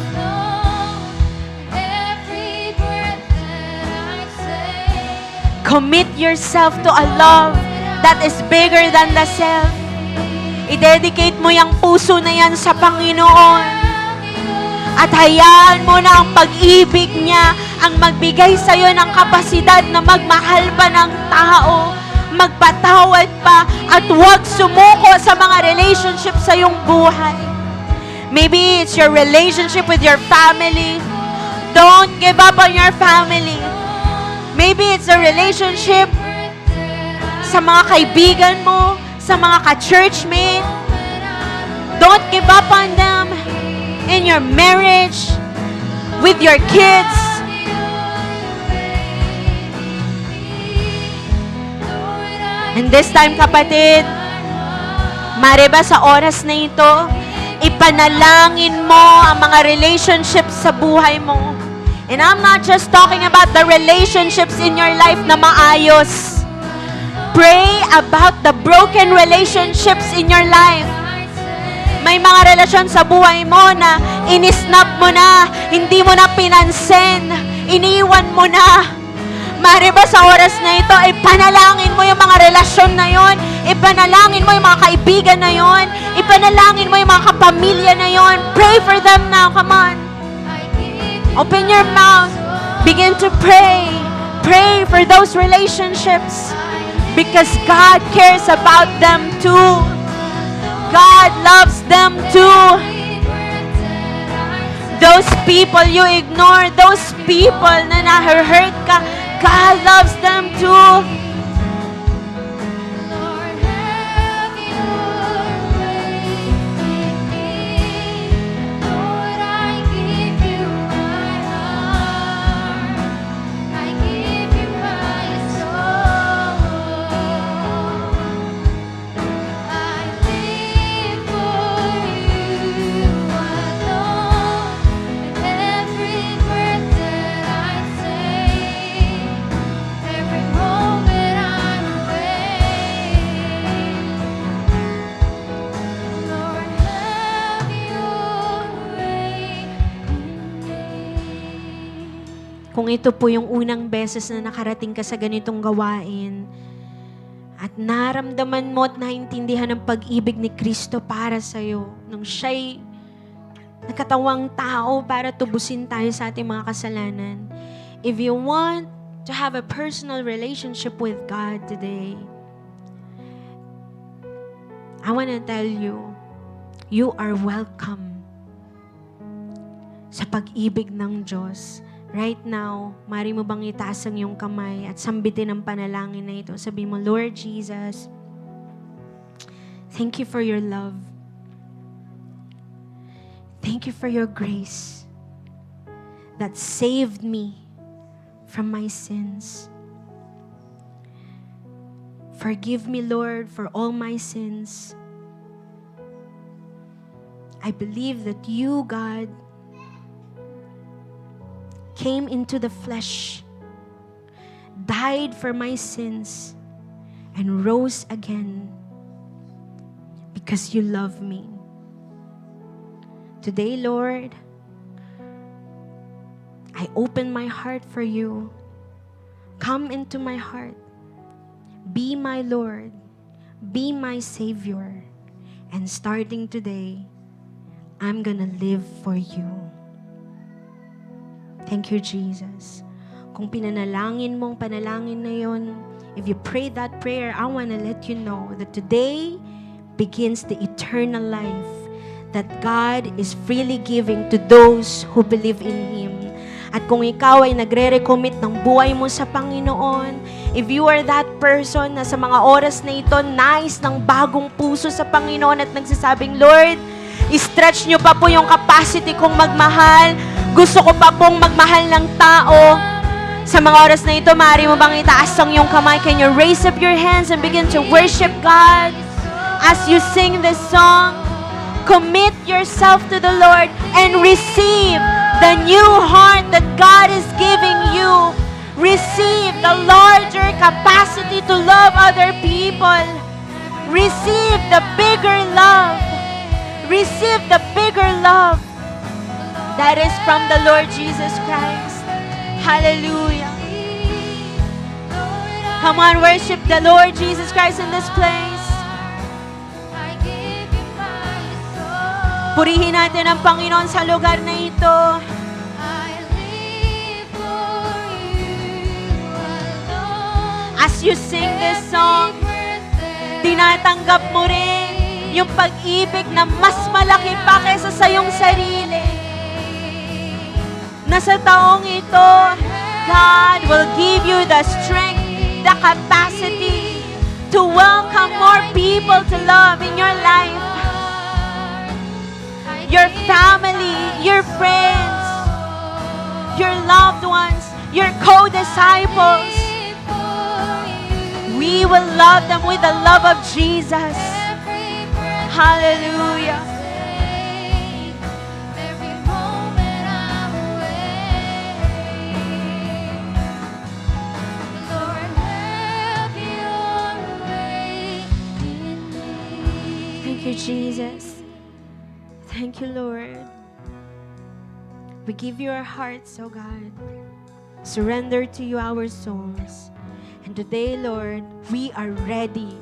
Commit yourself to a love that is bigger than the self. I-dedicate mo yung puso na yan sa Panginoon. At hayaan mo na ang pag-ibig niya ang magbigay sa'yo ng kapasidad na magmahal pa ng tao, magpatawad pa, at huwag sumuko sa mga relationship sa iyong buhay. Maybe it's your relationship with your family. Don't give up on your family. Maybe it's a relationship sa mga kaibigan mo, sa mga ka-churchmate. Don't give up on them in your marriage, with your kids. And this time, kapatid, mariba sa oras na ito, ipanalangin mo ang mga relationships sa buhay mo. And I'm not just talking about the relationships in your life na maayos. Pray about the broken relationships in your life. May mga relasyon sa buhay mo na inisnap mo na, hindi mo na pinansin, iniwan mo na. Mariba sa oras na ito, ipanalangin mo yung mga relasyon na yon, ipanalangin mo yung mga kaibigan na yon, ipanalangin mo yung mga kapamilya na yon. Pray for them now, come on. Open your mouth, begin to pray. Pray for those relationships because God cares about them too. God loves them too. Those people you ignore, those people na na-hurt ka, God loves them too. Lord, have your way in me. Lord, I give you my heart. I give you my soul. I live for you alone. And every breath that I take, every moment I'm awake. Lord, have your way in me. Kung ito po yung unang beses na nakarating ka sa ganitong gawain, at naramdaman mo at naintindihan ang pag-ibig ni Kristo para sa'yo, nung siya'y nakatawang tao para tubusin tayo sa ating mga kasalanan. If you want to have a personal relationship with God today, I want to tell you, you are welcome sa pag-ibig ng Diyos. Right now, mari mo bang itaas ang iyong kamay at sambitin ang panalangin na ito? Sabi mo, Lord Jesus, thank you for your love. Thank you for your grace that saved me from my sins. Forgive me, Lord, for all my sins. I believe that you, God, came into the flesh, died for my sins, and rose again because you love me. Today, Lord, I open my heart for you. Come into my heart. Be my Lord. Be my Savior. And starting today, I'm gonna live for you. Thank you, Jesus. Kung pinanalangin mong panalangin na yon, if you pray that prayer, I want to let you know that today begins the eternal life that God is freely giving to those who believe in Him. At kung ikaw ay nagre-recommit ng buhay mo sa Panginoon, if you are that person na sa mga oras na ito, nais ng bagong puso sa Panginoon at nagsasabing, Lord, i-stretch nyo pa po yung capacity kong magmahal. Gusto ko pa pong magmahal ng tao. Sa mga oras na ito, maaari mo bang itaas ang iyong kamay? Can you raise up your hands and begin to worship God as you sing this song? Commit yourself to the Lord and receive the new heart that God is giving you. Receive the larger capacity to love other people. Receive the bigger love. Receive the bigger love that is from the Lord Jesus Christ. Hallelujah. Come on, worship the Lord Jesus Christ in this place. I give you my soul. Purihin natin ang Panginoon sa lugar na ito. I live for you alone. As you sing this song, tinatanggap mo rin yung pag-ibig na mas malaki pa kaysa sa iyong sarili. Na sa taong ito, God will give you the strength, the capacity to welcome more people to love in your life. Your family, your friends, your loved ones, your co-disciples. We will love them with the love of Jesus. Hallelujah. Every moment I'm awake. Lord, have your way in me. Thank you, Jesus. Thank you, Lord. We give you our hearts, oh God. Surrender to you our souls. And today, Lord, we are ready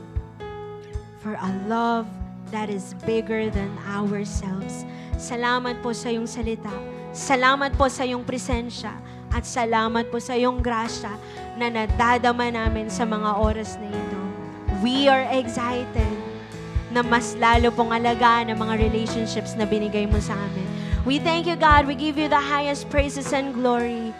for a love that is bigger than ourselves. Salamat po sa iyong salita. Salamat po sa iyong presensya. At salamat po sa iyong grasya na nadadama namin sa mga oras na ito. We are excited na mas lalo pong alagaan ang mga relationships na binigay mo sa amin. We thank you, God. We give you the highest praises and glory.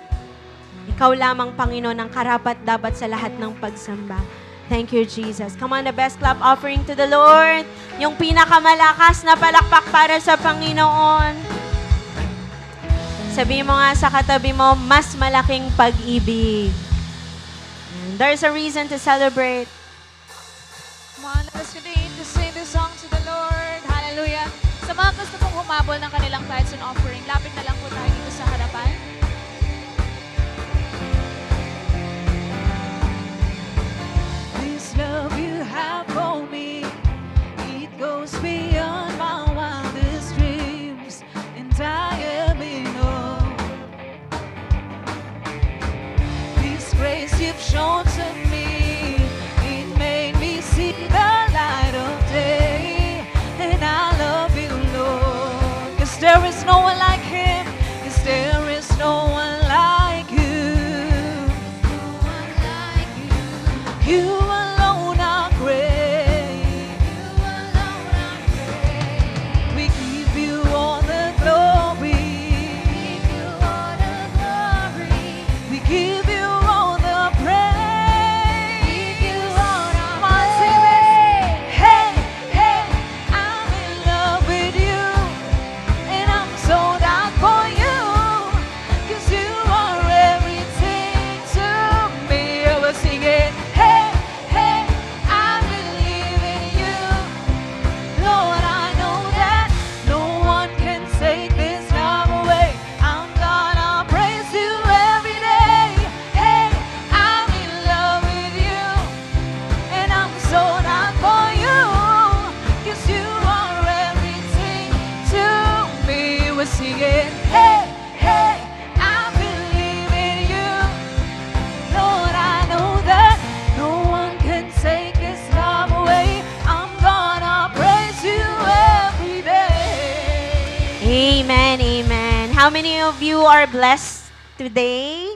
Ikaw lamang, Panginoon, ang karapat-dapat sa lahat ng pagsamba. Thank you, Jesus. Come on, the best clap offering to the Lord. Yung pinakamalakas na palakpak para sa Panginoon. Sabi mo nga sa katabi mo, mas malaking pag-ibig. And there's a reason to celebrate. Come on, let us continue to sing this song to the Lord. Hallelujah. Sa mga gusto pong humabol ng kanilang tithes and offering, lapit na lang po tayo dito sa harapan. This love you have for me, it goes beyond my wildest dreams, and I am in awe. This grace you've shown to me, it made me see the light of day, and I love you, Lord. 'Cause there is no one like Him, 'cause there is no one like you. No one like you. You alone are great. You alone are great. We give you all the glory. We give you all the glory. We give you all the praise. We give you all the praise. Hey, hey, I'm in love with you, and I'm sold out for you, 'cause you are everything to me. I will sing it. Hey, hey, I believe in you. Lord, I know that no one can take this love away. I'm gonna praise you every day. Hey, I'm in love with you, and I'm sold out for you, 'cause you are everything to me. We're singing, hey, hey, I believe in you. Lord, I know that no one can take this love away. I'm gonna praise you every day. Amen, amen. How many of you are blessed today?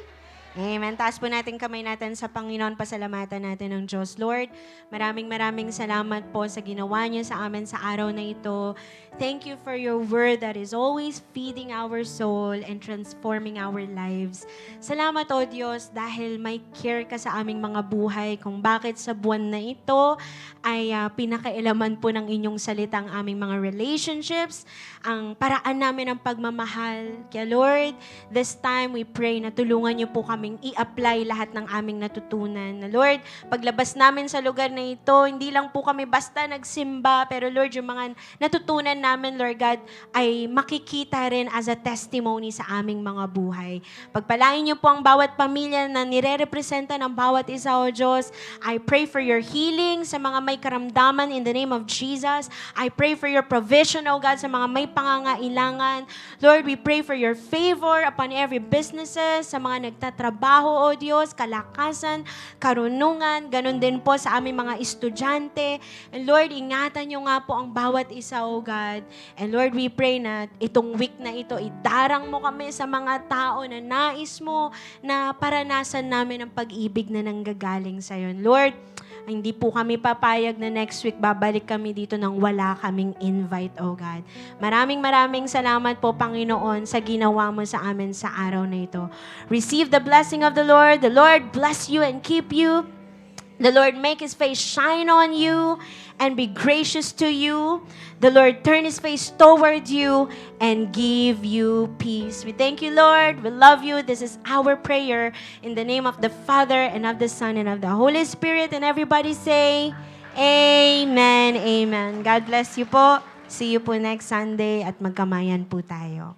Amen. Taas po natin kamay natin sa Panginoon. Pasalamatan natin ng Diyos. Lord, maraming salamat po sa ginawa niyo sa amin sa araw na ito. Thank you for your word that is always feeding our soul and transforming our lives. Salamat, O Diyos, dahil may care ka sa aming mga buhay kung bakit sa buwan na ito ay pinakailaman po ng inyong salita ang aming mga relationships, ang paraan namin ng pagmamahal. Kaya Lord, this time we pray na tulungan niyo po kaming i-apply lahat ng aming natutunan. Na Lord, paglabas namin sa lugar na ito, hindi lang po kami basta nagsimba, pero Lord, yung mga natutunan namin, Lord God, ay makikita rin as a testimony sa aming mga buhay. Pagpalain niyo po ang bawat pamilya na nire-representa ng bawat isa, O Diyos. I pray for your healing sa mga may karamdaman in the name of Jesus. I pray for your provision, O God, sa mga may pangangailangan. Lord, we pray for your favor upon every businesses, sa mga nagtatrabaho, O Diyos, kalakasan, karunungan, ganun din po sa aming mga estudyante. And Lord, ingatan niyo nga po ang bawat isa, O God. And Lord, we pray na itong week na ito, idarang mo kami sa mga tao na nais mo na paranasan namin ang pag-ibig na nanggagaling sa iyo. Lord, hindi po kami papayag na next week babalik kami dito nang wala kaming invite, oh God. Maraming salamat po, Panginoon, sa ginawa mo sa amin sa araw na ito. Receive the blessing of the Lord. The Lord bless you and keep you. The Lord make His face shine on you and be gracious to you. The Lord turn His face toward you and give you peace. We thank you, Lord. We love you. This is our prayer in the name of the Father and of the Son and of the Holy Spirit. And everybody say, Amen, Amen. God bless you po. See you po next Sunday at magkamayan po tayo.